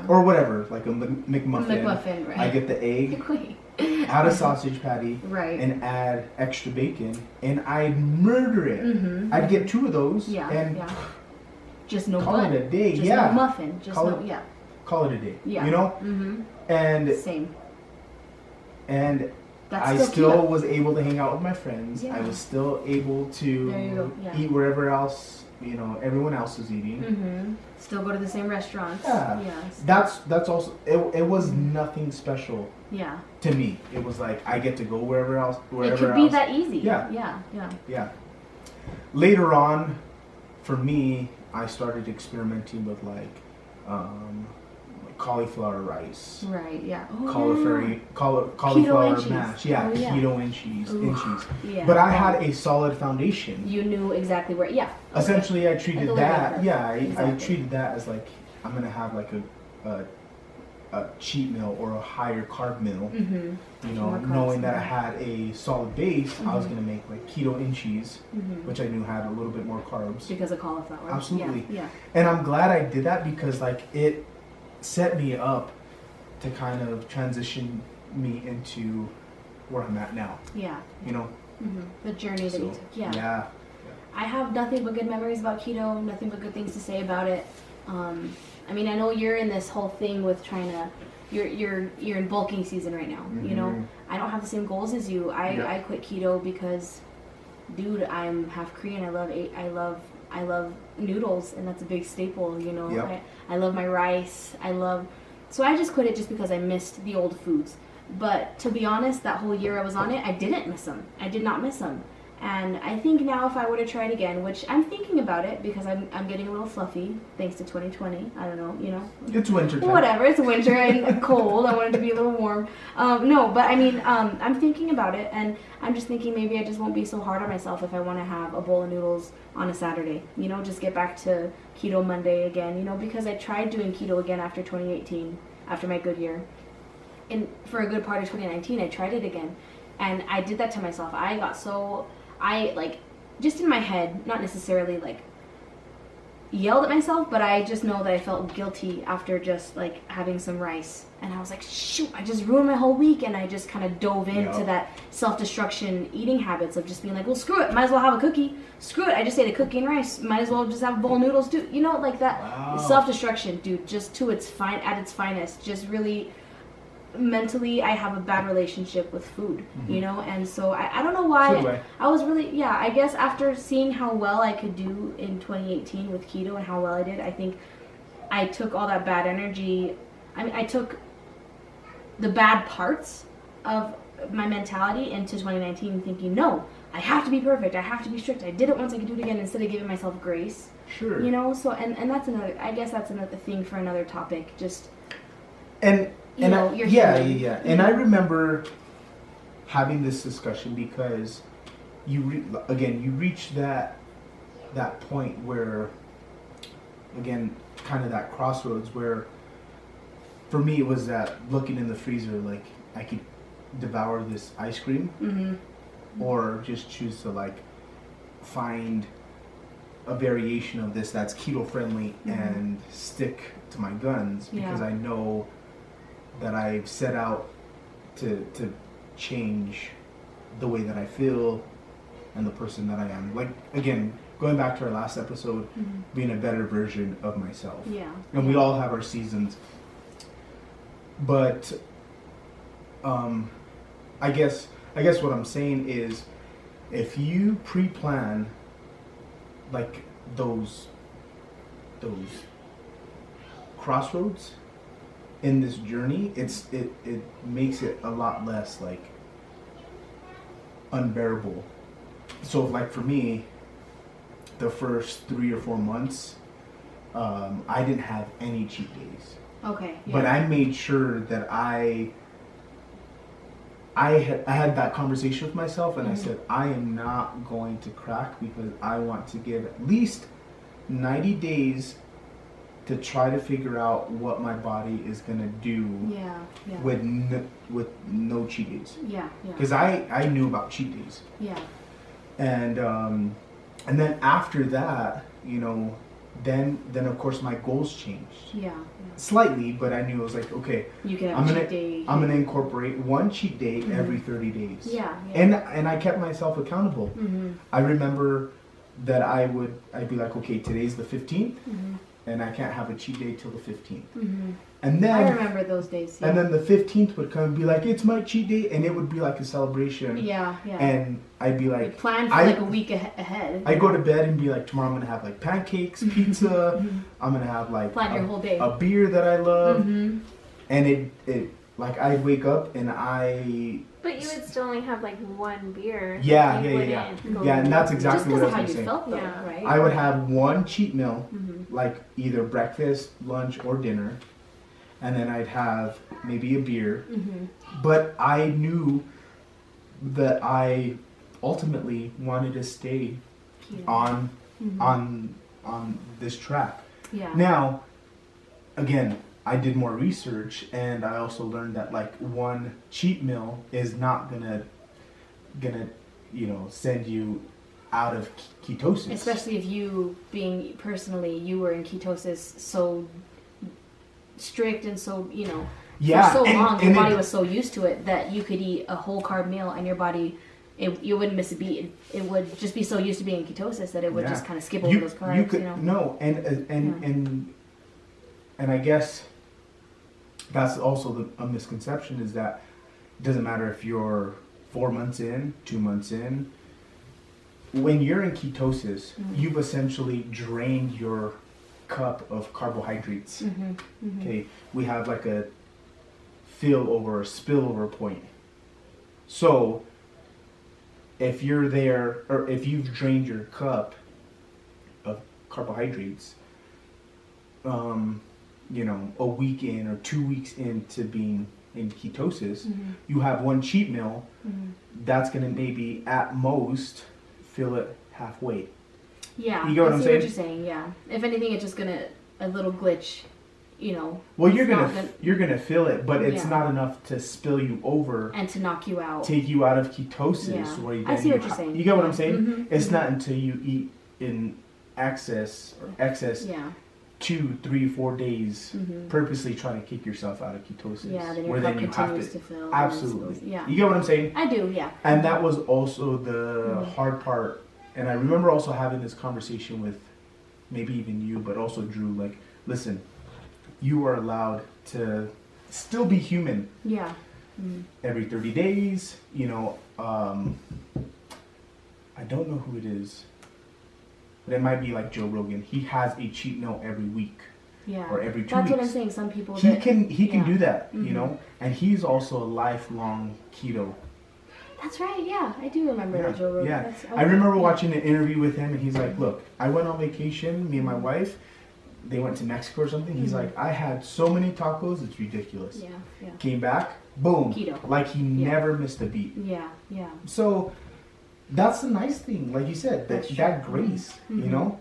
or whatever, like a McMuffin. McMuffin, right. I get the egg, Wait. add a sausage patty, Right. and add extra bacon, and I'd murder it. I'd get 2 of those, Yeah. and Yeah. Just no call bun. it a day. Just Yeah. no muffin. Just Call no. it- Yeah. call it a day. Yeah. You know, and Same. That's I still still keto. was able to hang out with my friends. Yeah. I was still able There you to go, yeah. eat wherever else, you know, everyone else is eating. Still go to the same restaurants. Yeah. Yes. That's also it was nothing special Yeah. to me. It was like I get to go wherever else. It could be that easy. Yeah. Yeah. Yeah. Yeah. Later on, for me, I started experimenting with like cauliflower rice, Right. Yeah. Oh, cauliflower and cheese. mash. Yeah, Oh, yeah. keto and cheese. Yeah. But I had a solid foundation. You knew exactly where. Yeah. Okay. Essentially, I treated Like a that. liver. Yeah, I Exactly. treated that as like I'm gonna have like a cheat meal or a higher carb meal. You know, More carbs, knowing that I yeah. had a solid base, I was gonna make like keto and cheese, which I knew had a little bit more carbs. Because of cauliflower. Absolutely. Yeah. And I'm glad I did that because like it set me up to kind of transition me into where I'm at now. Yeah. You know. The journey that you So, took. Yeah. Yeah. I have nothing but good memories about keto. Nothing but good things to say about it. I mean, I know you're in this whole thing with trying to. You're in bulking season right now. You know, I don't have the same goals as you. I quit keto because, dude, I'm half Korean. I love noodles, and that's a big staple. You know, Yep. I love my rice. So I just quit it just because I missed the old foods. But to be honest, that whole year I was on it, I didn't miss them. I did not miss them. And I think now if I were to try it again, which I'm thinking about it because I'm getting a little fluffy thanks to 2020. I don't know, you know. It's winter time. Whatever, it's winter and cold. I want it to be a little warm. No, but I mean, I'm thinking about it, and I'm just thinking maybe I just won't be so hard on myself if I want to have a bowl of noodles on a Saturday. You know, just get back to Keto Monday again, you know, because I tried doing keto again after 2018, after my good year. And for a good part of 2019, I tried it again. And I did that to myself. Just in my head, not necessarily like yelled at myself, but I just know that I felt guilty after just like having some rice. And I was like, shoot, I just ruined my whole week. And I just kind of dove into that self-destruction eating habits of just being like, well, screw it, might as well have a cookie. Screw it, I just ate a cookie and rice. Might as well just have a bowl of noodles too. You know, like that. Wow. Self-destruction, dude, just to its at its finest. Just really mentally, I have a bad relationship with food, you know, and so I don't know why. So do I. I was really, I guess after seeing how well I could do in 2018 with keto and how well I did, I think I took all that bad energy. I mean, I took the bad parts of my mentality into 2019 thinking, no, I have to be perfect, I have to be strict, I did it once, I can do it again, instead of giving myself grace. Sure. You know, so, and that's another, I guess that's another thing for another topic, just... And you're yeah. human. And I remember having this discussion because you reach that point where, again, kind of that crossroads where, for me, it was that looking in the freezer, like I could devour this ice cream, or just choose to like find a variation of this that's keto friendly and stick to my guns because I know that I've set out to change the way that I feel and the person that I am. Like, again, going back to our last episode, being a better version of myself. Yeah. And we all have our seasons. But I guess what I'm saying is, if you pre-plan like those crossroads in this journey, it makes it a lot less like unbearable. So like for me, the first 3 or 4 months, I didn't have any cheat days. Okay. Yeah. But I made sure that I had that conversation with myself, and I said, I am not going to crack because I want to give at least 90 days to try to figure out what my body is gonna do with no cheat days. Yeah. Because I knew about cheat days. Yeah. And then after that, you know, then of course my goals changed. Yeah. Slightly, but I knew it was like, okay, You can have a cheat day. I'm gonna incorporate one cheat day every 30 days. Yeah. And I kept myself accountable. I remember that I'd be like, okay, today's the 15th, and I can't have a cheat day till the 15th. And then I remember those days. Yeah. And then the 15th would come and be like, it's my cheat day, and it would be like a celebration. Yeah. And I'd be like, plan for like a week ahead. I go to bed and be like, tomorrow I'm gonna have like pancakes, pizza. I'm gonna have like plan your whole day. A beer that I love, and it like I'd wake up and I. But you would still only have like one beer. Yeah, You yeah. wouldn't go- Yeah, and that's exactly what I was Just gonna because say. of how you felt, though, Yeah. right? I would have one cheat meal, like either breakfast, lunch, or dinner, and then I'd have maybe a beer. But I knew that I ultimately wanted to stay on this track. Yeah. Now, again, I did more research, and I also learned that like one cheat meal is not gonna send you out of ketosis. Especially if you were in ketosis so strict and so, Yeah, for so and- long, and your it- body was so used to it that you could eat a whole carb meal and your body, you wouldn't miss a beat. It would just be so used to being in ketosis that it would Yeah. just kind of skip over those carbs. You could know? no, and I guess that's also a misconception is that it doesn't matter if you're 4 months in, 2 months in. When you're in ketosis, you've essentially drained your cup of carbohydrates. Okay, we have like a spillover point. So if you're there, or if you've drained your cup of carbohydrates, a week in or 2 weeks into being in ketosis, you have one cheat meal that's going to maybe at most fill it halfway. Yeah, You get what I I'm see saying? what you're saying. Yeah, if anything, it's just a little glitch, Well, it's you're not you're gonna feel it, but it's Yeah. not enough to spill you over, and to knock you out. take you out of ketosis. Yeah. Where you I see what you're saying. You get what I'm Yeah. saying? It's not until you eat in excess Yeah, 2, 3, 4 days, purposely trying to kick yourself out of ketosis. yeah. Then your where cup then you have continues to to fill. and absolutely. it's- Yeah, You get what I'm saying? I do. Yeah. And that was also the hard part. And I remember also having this conversation with maybe even you, but also Drew. Like, listen, you are allowed to still be human Yeah. every 30 days. I don't know who it is, but it might be like Joe Rogan. He has a cheat meal every week Yeah. or every 2 That's weeks. what I'm saying. Some people He that, can yeah. do that, and he's also a lifelong keto. That's right. Yeah, I do remember that Joe Rogan. Yeah, That's, I remember watching an interview with him, and he's like, "Look, I went on vacation. Me and my wife, they went to Mexico or something. He's like, I had so many tacos, it's ridiculous. Yeah. Yeah. Came back, boom, Keto. like he Yeah. never missed a beat. Yeah. Yeah. So that's the nice thing, like you said, That's that true. grace, you know.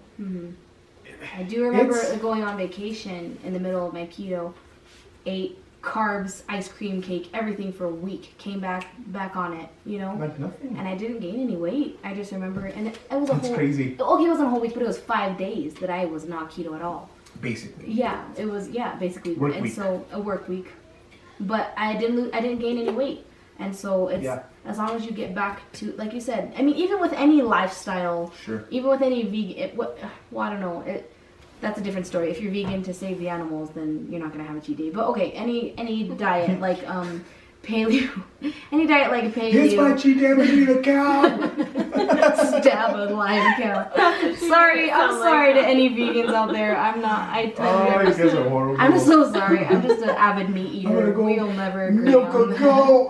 I do remember It's- going on vacation in the middle of my keto, ate carbs, ice cream, cake, everything for a week. Came back on it, Like nothing. and I didn't gain any weight. I just remember, and it was a That's whole. crazy. Okay, it wasn't a whole week, but it was 5 days that I was not keto at all. Basically. Yeah, it was. Yeah, basically, Work and week. so a work week. But I didn't gain any weight, and so it's Yeah. as long as you get back to, like you said. I mean, even with any lifestyle, Sure. even with any vegan, I don't know. That's a different story. If you're vegan to save the animals, then you're not gonna have a cheat day. But okay, any diet like paleo, any diet like paleo. It's my cheat day, I'm gonna eat a cow. Stab a live cow. Sorry, I'm Sound sorry like to any vegans out there. I'm not. I Oh, you guys are horrible. I'm so sorry. I'm just an avid meat I'm gonna eater. go We'll never agree milk on a that. cow.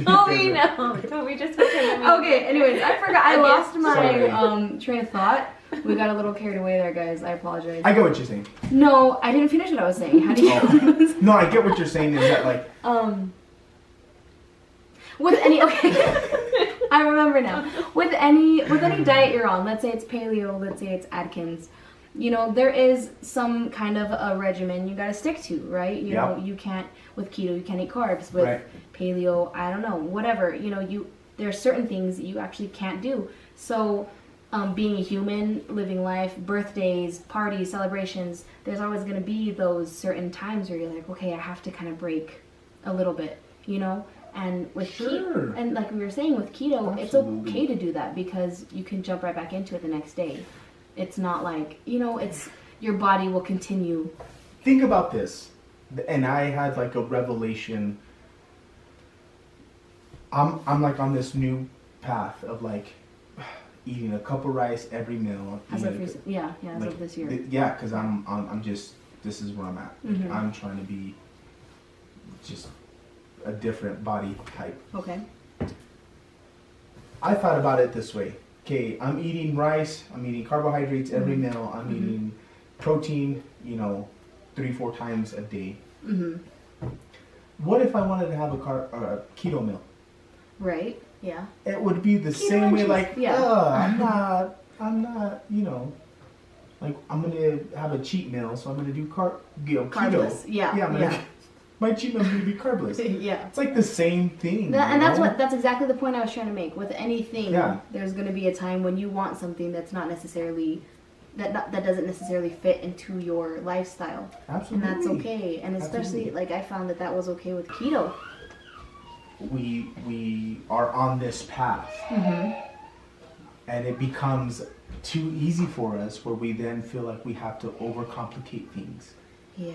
Toby, no. Toby just pretend to be. Okay, anyways, I forgot. I Okay. lost my Sorry. train of thought. We got a little carried away there, guys. I apologize. I get what you're saying. No, I didn't finish what I was saying. How do you? No, I get what you're saying. Is that like With any I remember now. With any diet you're on, let's say it's paleo, let's say it's Atkins, there is some kind of a regimen you got to stick to, right? You know, you can't with keto, you can't eat carbs. With Right. paleo, I don't know, whatever. There are certain things that you actually can't do. So, being a human, living life, birthdays, parties, celebrations, there's always going to be those certain times where you're like, okay, I have to kind of break a little bit, And with Sure. and like we were saying with keto, Absolutely. it's okay to do that because you can jump right back into it the next day. It's not like, it's your body will continue. Think about this, and I had like a revelation. I'm like on this new path of like eating a cup of rice every meal. As eating of a- as of this year. Yeah, because I'm just, this is where I'm at. Like, Mhm. I'm trying to be just a different body type. Okay. I thought about it this way. Okay, I'm eating rice, I'm eating carbohydrates every meal, I'm eating protein, 3-4 times a day. Mhm. What if I wanted to have a keto meal? Right. Yeah. It would be the Keto same way, lunches, like, yeah. I'm not, like, I'm gonna have a cheat meal, so I'm gonna do keto. Carbless. Yeah. Yeah, my cheat meal's gonna be carbless. Yeah. It's like the same thing. And you know? that's exactly the point I was trying to make. With anything, Yeah. there's going to be a time when you want something that's not necessarily that doesn't necessarily fit into your lifestyle. Absolutely. And that's okay. And especially, Absolutely. like, I found that was okay with keto. We are on this path, and it becomes too easy for us, where we then feel like we have to overcomplicate things. Yeah,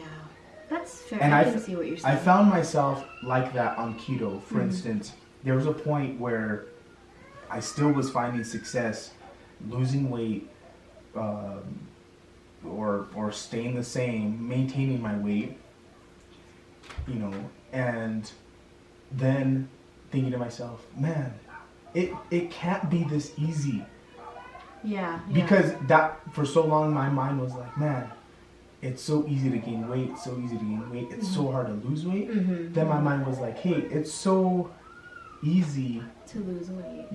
that's fair. And I can see what you're saying. I found myself like that on keto. For instance, there was a point where I still was finding success losing weight, or staying the same, maintaining my weight, and then thinking to myself, man, it can't be this easy. Yeah. Because that, for so long, my mind was like, man, it's so easy to gain weight, it's so hard to lose weight. Then my mind was like, hey, it's so easy to lose weight.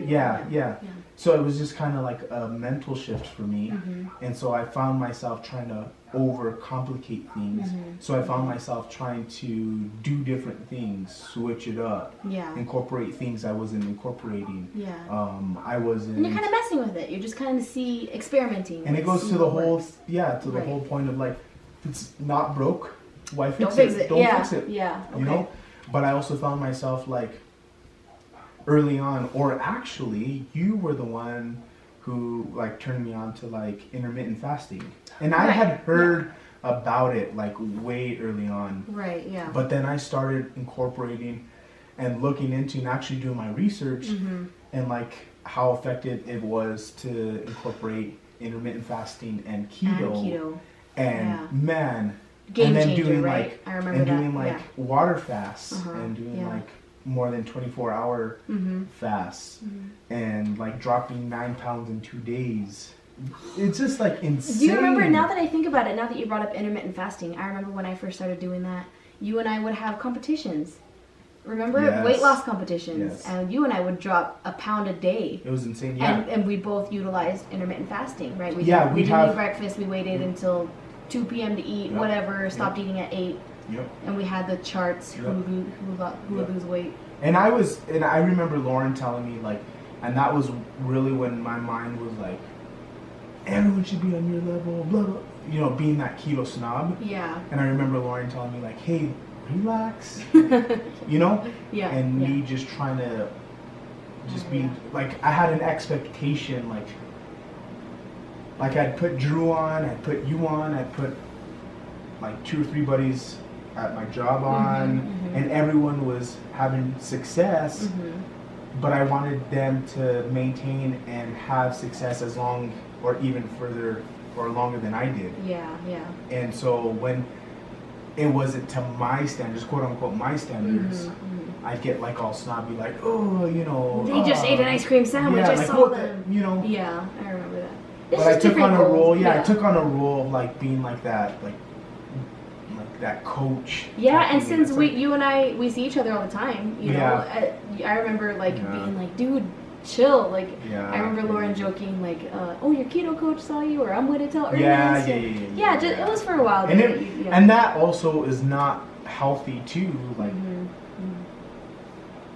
Yeah. So it was just kind of like a mental shift for me. And so I found myself trying to overcomplicate things. So I found myself trying to do different things, switch it up, incorporate things I wasn't incorporating. I wasn't. And you're kind of messing with it. You're just kind of experimenting. And it goes to the whole, the whole point of like, if it's not broke, why fix it? Don't fix it. Yeah. Okay. You know? But I also found myself like, early on, or actually, you were the one who like turned me on to like intermittent fasting, and I had heard about it like way early on. Right. Yeah. But then I started incorporating and looking into and actually doing my research and like how effective it was to incorporate intermittent fasting and keto. And man, game and then changer, doing right? like I remember and that. doing like water fasts and doing like more than 24-hour fasts and like dropping 9 pounds in 2 days. It's just like insane. Do you remember, now that I think about it, now that you brought up intermittent fasting, I remember when I first started doing that, you and I would have competitions. Remember? Yes. Weight loss competitions. Yes. And you and I would drop a pound a day. It was insane, And we both utilized intermittent fasting, right? We we'd didn't have eat breakfast, we waited until 2 p.m. to eat, whatever, stopped eating at 8. And we had the charts, who would lose weight. And I remember Lauren telling me like, and that was really when my mind was like, everyone should be on your level, blah, blah, being that keto snob. Yeah. And I remember Lauren telling me like, hey, relax, Yeah. And me just trying to just be like, I had an expectation, like I'd put Drew on, I'd put you on, I'd put like 2 or 3 buddies at my job on, and everyone was having success, but I wanted them to maintain and have success as long or even further or longer than I did. Yeah. And so when it wasn't to my standards, quote unquote my standards, I'd get like all snobby, like, oh, they just ate an ice cream sandwich, I like, saw what them. Yeah, I remember that. It's But I just took on different a role, roles. I took on a role of like being like that, like that coach. Yeah, and type since thing. you and I see each other all the time, you know, I remember like being like, dude, chill. Like, I remember Lauren joking like, oh, your keto coach saw you, or I'm going to tell Ernest. It was for a while. And and that also is not healthy too. Like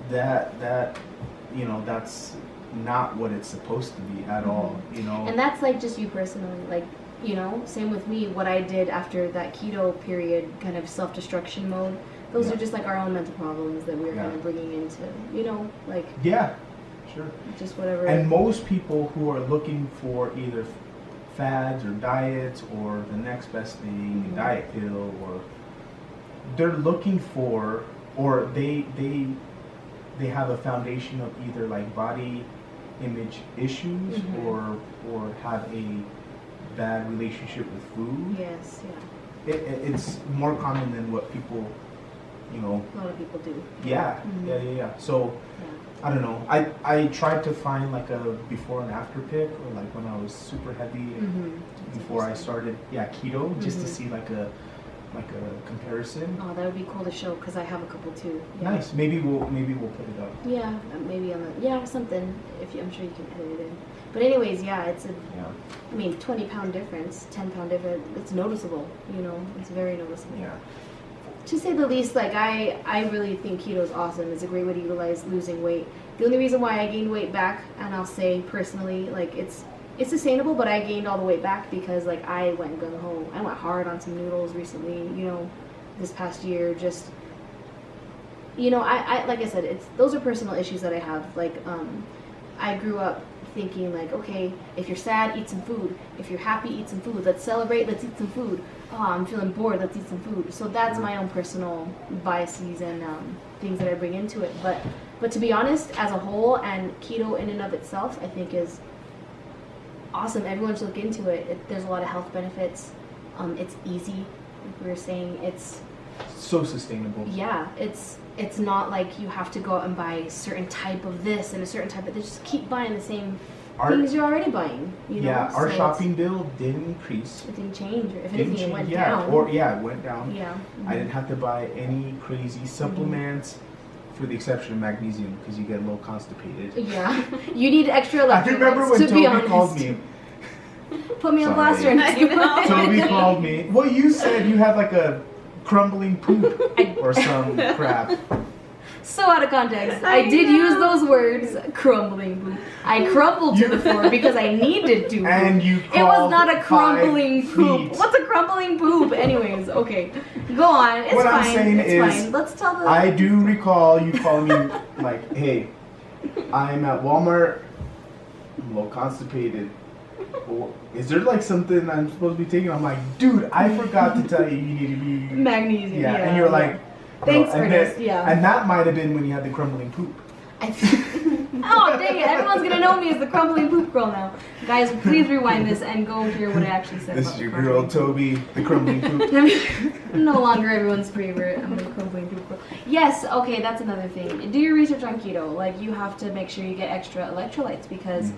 that that's not what it's supposed to be at all. And that's like just you personally, like. Same with me. What I did after that keto period, kind of self-destruction mode, those are just like our own mental problems that we're kind of bringing into, like... Yeah, sure. Just whatever. And most people who are looking for either fads or diets or the next best thing, a diet pill, or they're looking for, or they have a foundation of either like body image issues or have a bad relationship with food. Yes, yeah. It's more common than what people, a lot of people do. Yeah. So, I don't know. I tried to find like a before and after pic, or like when I was super heavy before I started, keto, just to see like a comparison. Oh, that would be cool to show, because I have a couple too. Yeah. Nice. Maybe we'll put it up. Yeah, maybe on the something. I'm sure you can edit it in. But anyways, it's a 20-pound difference, 10-pound difference. It's noticeable, it's very noticeable. Yeah. To say the least, like I really think keto is awesome. It's a great way to utilize losing weight. The only reason why I gained weight back, and I'll say personally, like it's it's sustainable, but I gained all the weight back because like I went gung ho. I went hard on some noodles recently. You know, this past year, just you know, I like I said, those are personal issues that I have. Like, I grew up thinking like, okay, if you're sad, eat some food. If you're happy, eat some food. Let's celebrate. Let's eat some food. Oh, I'm feeling bored. Let's eat some food. So that's my own personal biases and things that I bring into it. But to be honest, as a whole, and keto in and of itself, I think is awesome. Everyone should look into it. There's a lot of health benefits. It's easy. Like we were saying, it's so sustainable. Yeah, it's not like you have to go out and buy a certain type of this and a certain type of this. Just keep buying the same things you're already buying. You know? Yeah, our So shopping bill didn't increase. it didn't change. Or if Didn't anything, it change, went yeah, down. it went down. Yeah. I didn't have to buy any crazy supplements, for the exception of magnesium, because you get a little constipated. Yeah, you need extra electrolytes. I remember when to be Toby honest. called me. Put me on Sorry. blaster and I know. Toby called me. Well, you said you had like a crumbling poop or some crap. So out of context. I I did know. use those words, crumbling poop. I crumbled to the floor because I needed to. And you It was not a crawled crumbling 5 poop. feet. What's a crumbling poop? Anyways, okay. Go on. It's What fine. I'm saying it's is, fine. Let's tell the I do recall you calling me like, hey, I'm at Walmart, I'm a little constipated. Well, is there like something I'm supposed to be taking? I'm like, dude, I forgot to tell you need to be magnesium. Yeah, and you're like, thanks, and Ernest. then- Yeah. And that might have been when you had the crumbling poop. Oh, dang it. Everyone's going to know me as the crumbling poop girl now. Guys, please rewind this and go hear what I actually said. This about is your the girl, crumbling Toby, the crumbling poop. I'm no longer everyone's favorite. I'm the crumbling poop girl. Yes, okay, that's another thing. Do your research on keto. Like, you have to make sure you get extra electrolytes because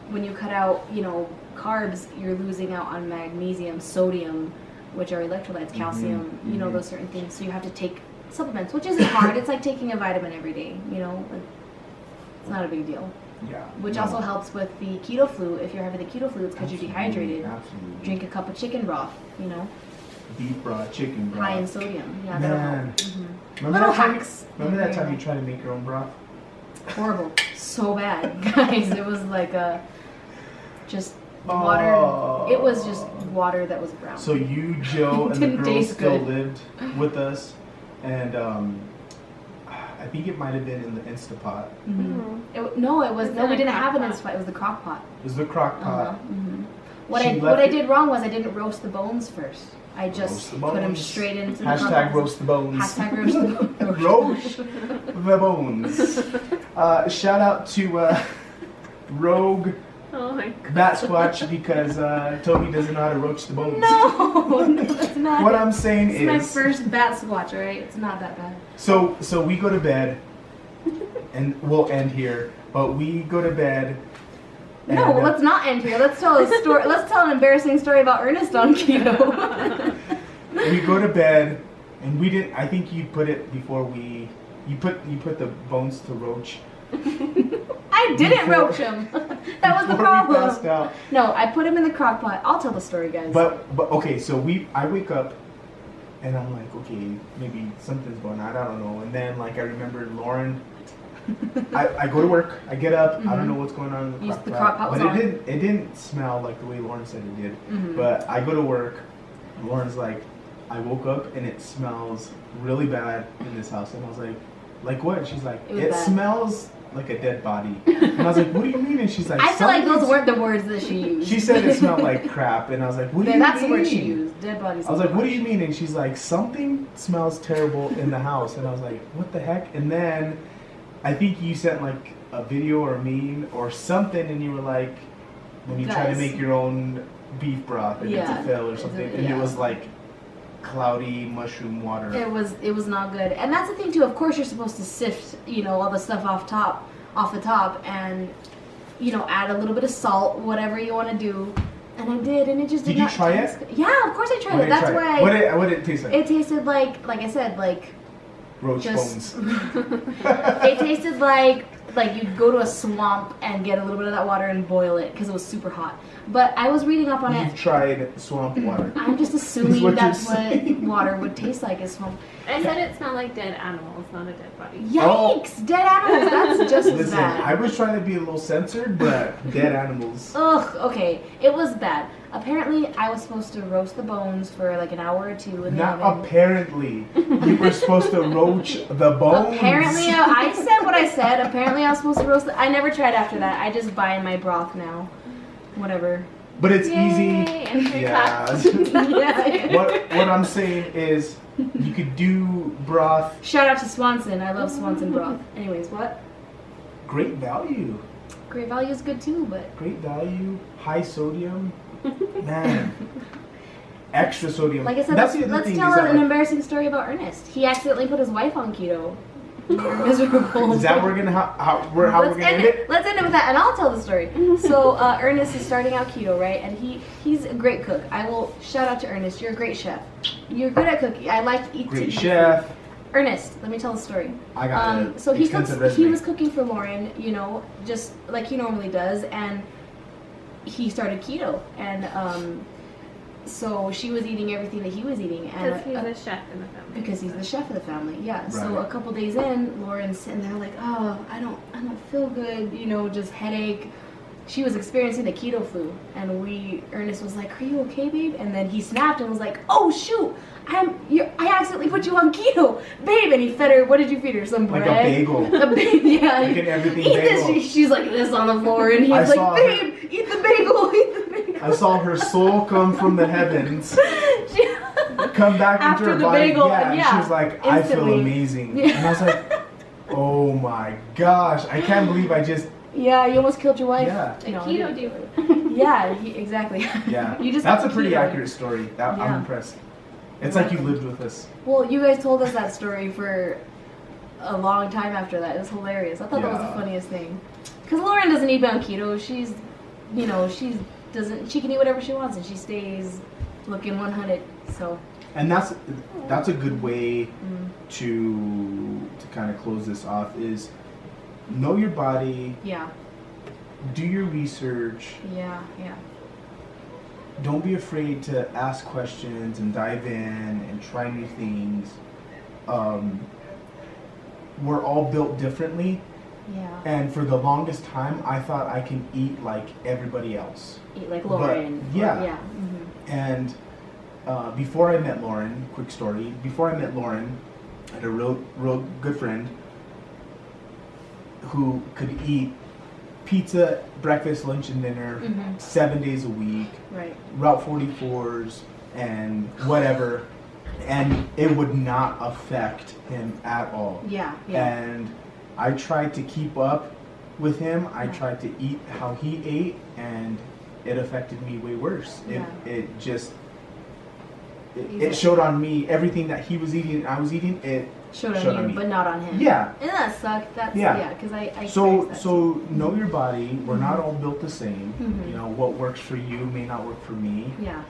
when you cut out, you know, carbs, you're losing out on magnesium, sodium, which are electrolytes, calcium, you know, those certain things. So you have to take supplements, which isn't hard. It's like taking a vitamin every day, you know. It's not a big deal. Yeah. Which no. also helps with the keto flu. If you're having the keto flu, it's because you're dehydrated. Absolutely. Drink a cup of chicken broth, you know, Beef broth, chicken broth. high in sodium. Yeah, that'll Man. help. Remember Little that time? hacks. Remember that Yeah. time you tried to make your own broth? Horrible. So bad. Guys, it was like just water. Oh. It was just water that was brown. So you, Joe, and the Didn't girls taste still good. lived with us, and I think it might have been in the Instapot. No, it was It's no. in We a didn't crock have an pot. Instant. It was the crock pot. It was the crock pot. What She I left it- did wrong was I didn't roast the bones first. I Roast just the put them bones. straight into the crock Hashtag pot. roast the bones. Hashtag roast the bones. Roast the bones. Shout out to Rogue Oh my god. Bat Squatch because Toby doesn't know how to roast the bones. No, that's not. What I'm saying It's my is, first bat squatch, alright? It's not that bad. so we go to bed, and we'll end here. But we go to bed. No, and, let's not end here. Let's tell a story. Let's tell an embarrassing story about Ernest on keto. we go to bed, and we didn't. I think you put it before we. You put the bones to roach. I didn't Before- roach him. That was the before we passed problem. out. No, I put him in the crock pot. I'll tell the story, guys. But okay, so I wake up, and I'm like, okay, maybe something's going on. I don't know. And then like I remember Lauren. I go to work. I get up. I don't know what's going on in the The crock crock pot pot. was But on. it didn't smell like the way Lauren said it did. But I go to work. Lauren's like, I woke up and it smells really bad in this house. And I was like what? And she's like, It was it bad. smells like a dead body. And I was like, what do you mean? And she's like, I feel like those "Something's-" weren't the words that she used. She said it smelled like crap. And I was like, what do you mean? That's the word she used. Dead bodies. I was like, what do you mean? And she's like, something smells terrible in the house. And I was like, what the heck? And then I think you sent like a video or a meme or something, and you were like, when you try to Guys. make your own beef broth and it's Yeah. a fail or something, and it Yeah. was like cloudy mushroom water. It was not good. And that's the thing too. Of course, you're supposed to sift, you know, all the stuff off the top, and you know, add a little bit of salt, whatever you want to do. And I did, and it just did Did you not try taste it? good. Yeah, of course I tried What it. did That's you try? why What did it taste like? it tasted like I said, like Roach just- bones. it tasted like like you'd go to a swamp and get a little bit of that water and boil it because it was super hot. But I was reading up on You've it. tried swamp water. I'm just Is assuming what that's you're what saying. water would taste like is swamp. I said it smelled like dead animals, not a dead body. Yikes! Dead animals. That's just as Listen, bad. I was trying to be a little censored, but dead animals. Ugh, okay. It was bad. Apparently, I was supposed to roast the bones for like an hour or two in the Not oven. apparently. You were supposed to roach the bones. Apparently, I said what I said. Apparently, I was supposed to roast I never tried after that. I just buy my broth now. Whatever. But it's Yay, easy. and free Yeah. claps. Yeah. What I'm saying is, you could do broth. Shout out to Swanson. I love Swanson broth. Anyways, what? Great value. Great value is good too, but Great value. High sodium. Man. Extra sodium. like I said, That's the other let's thing tell is that, an like, embarrassing story about Ernest. He accidentally put his wife on keto. Miserable. Is that we're gonna how we're gonna end it? Let's end it with that, and I'll tell the story. So Ernest is starting out keto, right? And he's a great cook. I will shout out to Ernest. You're a great chef. You're good at cooking. I like to eat. Great eat chef. food. Ernest, let me tell the story. I got it. So he Extensive cooks. He resume. was cooking for Lauren, you know, just like he normally does, and he started keto, and so she was eating everything that he was eating, and Because he's the chef in the family. because he's the chef of the family, yeah. So Right. a couple days in, Lauren's sitting there like, oh, I don't feel good, you know, just headache. She was experiencing the keto flu, and Ernest was like, are you okay, babe? And then he snapped and was like, oh shoot, I accidentally put you on keto, babe. And he fed her. What did you feed her? Some bread. Like a bagel. Yeah. Like an everything Eat bagel. this. She's like this on the floor, and he's I like, saw her- babe, eat the bagel, eat the bagel. I saw her soul come from the heavens, come back After into her the body. bagel, yeah, and yeah, she was like, I feel instantly. amazing. Yeah. And I was like, oh my gosh, I can't believe I just, Yeah, you almost killed your wife. Yeah. The No, keto you- dealer. Yeah, exactly. yeah. You just That's got a pretty keto. accurate story. I'm Yeah. impressed. It's like you lived with us. Well, you guys told us that story for a long time after that. It was hilarious. I thought that was Yeah. the funniest thing. Because Lauren doesn't eat on keto. She's, you know, she can eat whatever she wants, and she stays looking 100. So. And that's a good way Mm. to kind of close this off is know your body, Yeah. do your research. Yeah. Yeah. Don't be afraid to ask questions and dive in and try new things. We're all built differently, Yeah. and for the longest time, I thought I can eat like everybody else. Eat like But, Lauren. yeah. Yeah. Mm-hmm. And before I met Lauren, quick story. Before I met Lauren, I had a real good friend who could eat pizza, breakfast, lunch, and dinner Mhm. 7 days a week. Right. Route 44s and whatever, and it would not affect him at all. Yeah. Yeah. And I tried to keep up with him. I Yeah. tried to eat how he ate, and it affected me way worse. Yeah. It just He's it a- showed on me everything that he was eating and I was eating. It Showed showed on on you, me. but not on him. Yeah. And that sucked. That's Yeah. because I So experienced that so know your body. We're not Mhm. all built the same. Mhm. You know what works for you may not work for me. too. Yeah.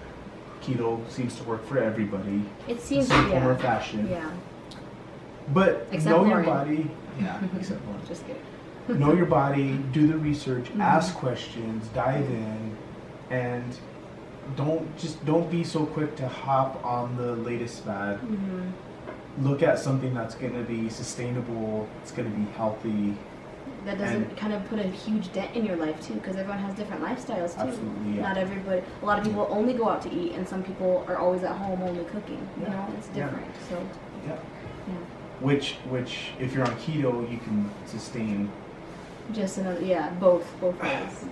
Keto seems to work for everybody. It seems. in some form or Yeah. fashion. Yeah. But Except know your Lauren. body. Yeah, except Lauren. Just kidding. Know your body, do the research, Mhm. ask questions, dive in, and don't be so quick to hop on the latest fad. Mm-hmm. Look at something that's going to be sustainable, it's going to be healthy. That doesn't And- kind of put a huge dent in your life too, because everyone has different lifestyles too. Absolutely, yeah. Not everybody. A lot of people only go out to eat, and some people are always at home only cooking. You Yeah. know, it's Yeah. different. So. Yeah. Yeah. Which if you're on keto, you can sustain. Just another. Yeah. Both ways.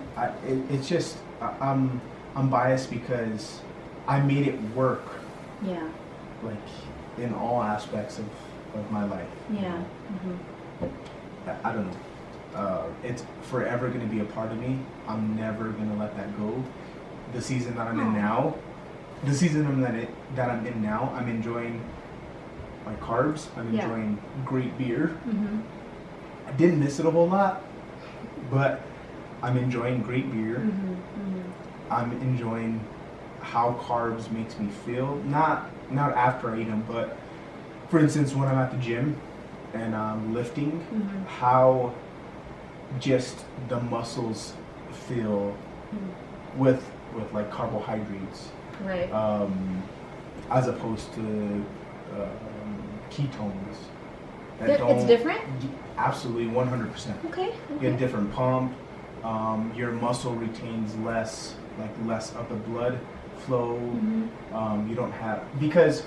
It's just I'm biased because I made it work Yeah. like in all aspects of my life. Yeah. Mm-hmm. I don't know. It's forever going to be a part of me. I'm never going to let that go. The season that I'm in Aw. now, the season that I'm in now, I'm enjoying my carbs. I'm Yeah. enjoying great beer. Mm-hmm. I didn't miss it a whole lot, but I'm enjoying great beer. Mm-hmm. Mm-hmm. I'm enjoying how carbs makes me feel. Not after I eat them, but for instance, when I'm at the gym and I'm lifting, Mm-hmm. how just the muscles fill with like carbohydrates, Right. as opposed to ketones. It's different? Absolutely, 100%. Okay. You get a different pump. Your muscle retains less of the blood flow. You don't have, because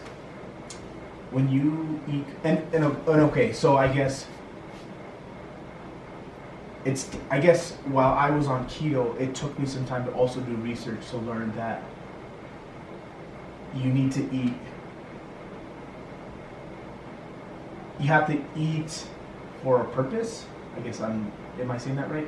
when you eat and okay, so I guess while I was on keto, it took me some time to also do research to learn that you need to eat. You have to eat for a purpose. I guess am I saying that right?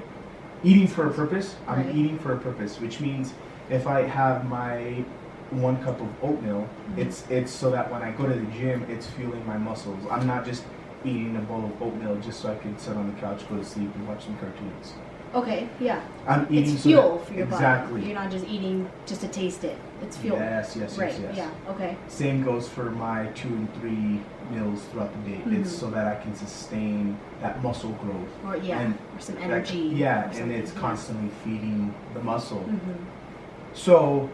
Eating for a purpose. I'm Right. eating for a purpose, which means if I have my 1 cup of oatmeal, it's so that when I go to the gym, it's fueling my muscles. I'm not just eating a bowl of oatmeal just so I can sit on the couch, go to sleep, and watch some cartoons. Okay, yeah. I'm eating It's fuel so for your exactly. body. You're not just eating just to taste it. It's fuel. Yes, Right, yes. yeah, okay. Same goes for my 2 and 3 meals throughout the day. It's so that I can sustain that muscle growth. Or, yeah, And or some that- energy. yeah, or and something, it's yeah. constantly feeding the muscle. Mhm. So,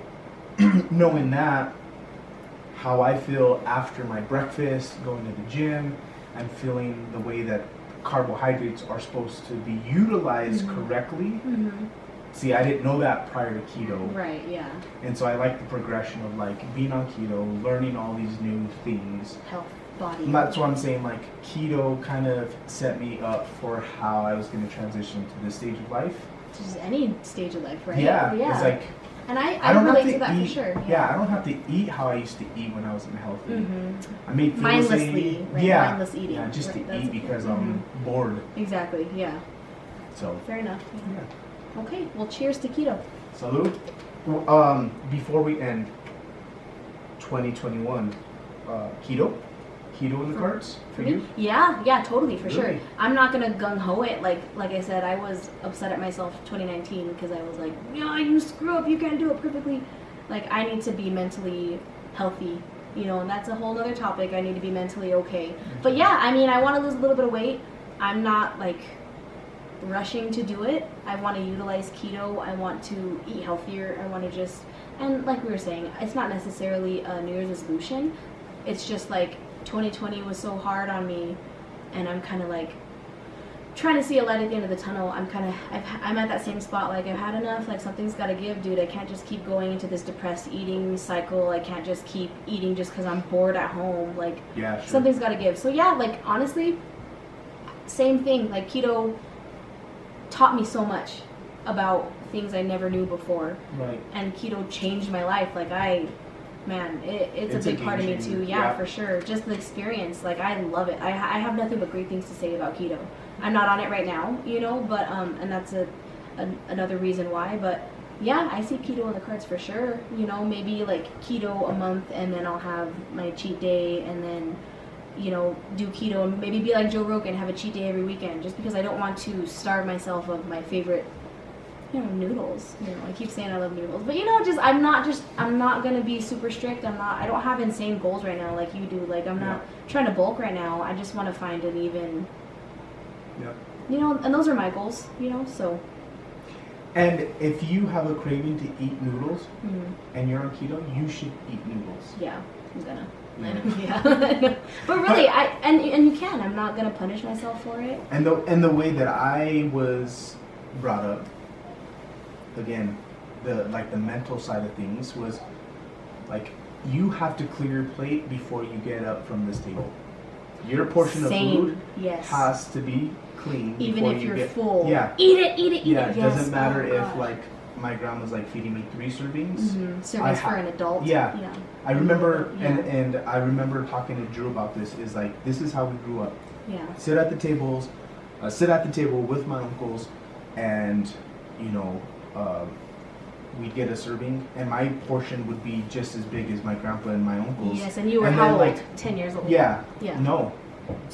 knowing that, how I feel after my breakfast, going to the gym, and feeling the way that carbohydrates are supposed to be utilized correctly. Mhm. See, I didn't know that prior to keto. Right, yeah. And so I like the progression of like being on keto, learning all these new things. Health, body. And that's why I'm saying like keto kind of set me up for how I was going to transition to this stage of life. Just any stage of life, right? Yeah, Yeah. it's like and I I don't relate have to that eat, for sure. Yeah, I don't have to eat how I used to eat when I was unhealthy. Mhm. I made food Mindlessly, right? Yeah, Mindless eating. yeah, just Right, to that's eat okay. because I'm bored. Exactly, yeah. So Fair enough. yeah. Okay, well, cheers to keto. Salud. Before we end 2021, keto in the cards for you? Yeah, totally, for sure. Really? I'm not gonna gung ho it. Like I said, I was upset at myself 2019 because I was like, yeah, you screw up, you can't do it perfectly. Like, I need to be mentally healthy, and that's a whole other topic. I need to be mentally okay. But yeah, I mean, I want to lose a little bit of weight. I'm not like rushing to do it. I want to utilize keto. I want to eat healthier. I want to just, and like we were saying, it's not necessarily a New Year's resolution. It's just like 2020 was so hard on me, and I'm kind of like trying to see a light at the end of the tunnel. I'm at that same spot. Like, I've had enough. Like, something's got to give, dude. I can't just keep going into this depressed eating cycle. I can't just keep eating just because I'm bored at home. Like, Yeah, sure. something's got to give. So yeah, like, honestly, same thing. Like, keto taught me so much about things I never knew before, Right. and keto changed my life. Like, it's a It's a big part of me game too. changer. Yeah, Yeah. for sure. Just the experience. Like, I love it. I have nothing but great things to say about keto. I'm not on it right now, but and that's another reason why. But yeah, I see keto on the cards for sure. Maybe like keto a month, and then I'll have my cheat day, and then do keto, and maybe be like Joe Rogan, have a cheat day every weekend, just because I don't want to starve myself of my favorite noodles. I keep saying I love noodles, but I'm not gonna be super strict. I don't have insane goals right now like you do. Like, I'm not trying to bulk right now. I just want to find an even, Yep. and those are my goals, so. And if you have a craving to eat noodles Mhm. and you're on keto, you should eat noodles. Yeah, I'm gonna. Yeah. Yeah. But really, and you can. I'm not gonna punish myself for it. And the way that I was brought up, again, the mental side of things was like, you have to clear your plate before you get up from this table. Your portion of food Yes. has to be clean Even before if you you're get full. Yeah. Eat it. Yeah, it Yes. doesn't matter Oh, if gosh. like my grandma's like feeding me 3 servings. Servings for an adult. Yeah. Yeah. I remember Yeah. and I remember talking to Drew about this, is like, this is how we grew up. Yeah. Sit at the table with my uncles, and we'd get a serving, and my portion would be just as big as my grandpa and my uncles. Yes, and you were And how then, old? 10 years old. Yeah. Yeah. No.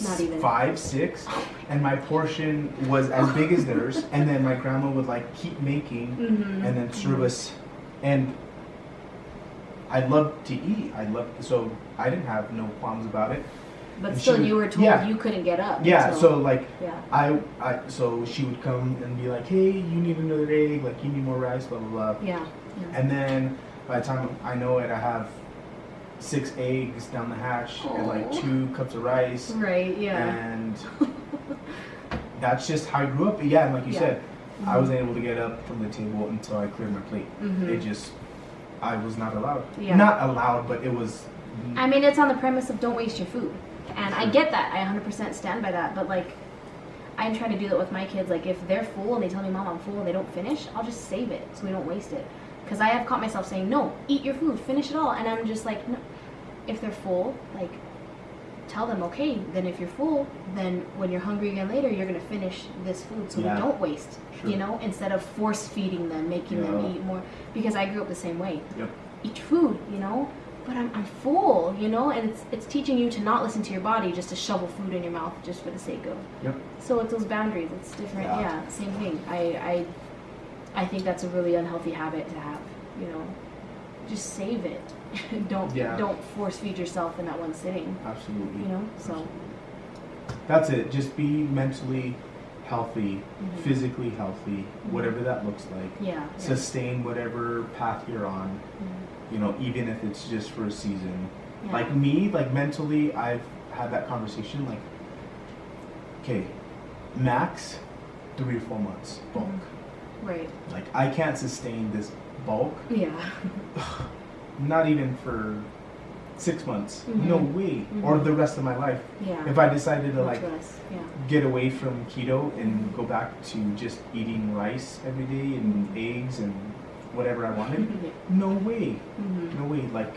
Not even. 5, 6, and my portion was as big as theirs, and then my grandma would like keep making, Mhm. and then serve us, and I loved to eat. So I didn't have no qualms about it. But And still, she would- you were told yeah. you couldn't get up. Yeah, so like Yeah. so she would come and be like, hey, you need another egg, like you need more rice, blah blah blah. Yeah. And then by the time I know it, I have 6 eggs down the hatch and like Aw. 2 cups of rice. Right. Yeah. And that's just how I grew up. Yeah, and like you Yeah. said, I wasn't able to get up from the table until I cleared my plate. It just, I was not allowed. Yeah. Not allowed, but it was. I mean, it's on the premise of don't waste your food. And I get that. I 100% stand by that. But, like, I'm trying to do that with my kids. Like, if they're full and they tell me, Mom, I'm full, and they don't finish, I'll just save it so we don't waste it. Because I have caught myself saying, no, eat your food, finish it all. And I'm just like, no. If they're full, like, tell them, okay, then if you're full, then when you're hungry again later, you're going to finish this food so Yeah. we don't waste, Sure. you know, instead of force feeding them, making them Yeah. eat more. Because I grew up the same way. Yep. Eat food, you know, but I'm full, you know, and it's teaching you to not listen to your body, just to shovel food in your mouth just for the sake of. Yep. So it's those boundaries. It's different. Yeah. Yeah, same thing. I think that's a really unhealthy habit to have. You know, just save it. don't force feed yourself in that one sitting. Absolutely. You know, so That's it. Just be mentally healthy, Mhm. physically healthy, whatever that looks like. yeah. Sustain whatever path you're on. Mhm. You know, even if it's just for a season. Yeah. Like me, like mentally, I've had that conversation. Like, okay, max 3 to 4 months bulk. Right. Like, I can't sustain this bulk. Yeah. Not even for 6 months. Mhm. No way. Mhm. Or the rest of my life. Yeah. If I decided to like Much less. Yeah. get away from keto and go back to just eating rice every day and eggs and whatever I wanted, Yeah. no way. Mhm. No way. Like,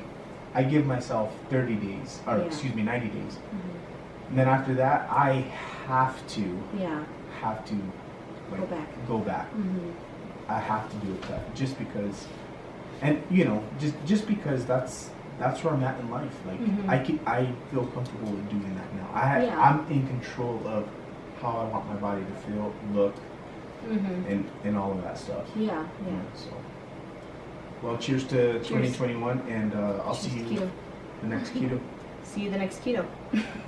I give myself 30 days, or Yeah. excuse me, 90 days. Mhm. And then after that, I have to Yeah. like, Go back. Go back. Mhm. I have to do it that just because, and you know, just because that's where I'm at in life. Like, Mhm. I feel comfortable with doing that now. Yeah. I'm in control of how I want my body to feel, look, Mhm. and all of that stuff. Yeah. You Yeah. know, so, well, cheers to 2021, and I'll Cheers see to you keto. the next keto. See you the next keto.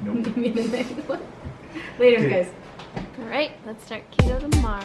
Nope. Later, Okay. guys. All right, let's start keto tomorrow.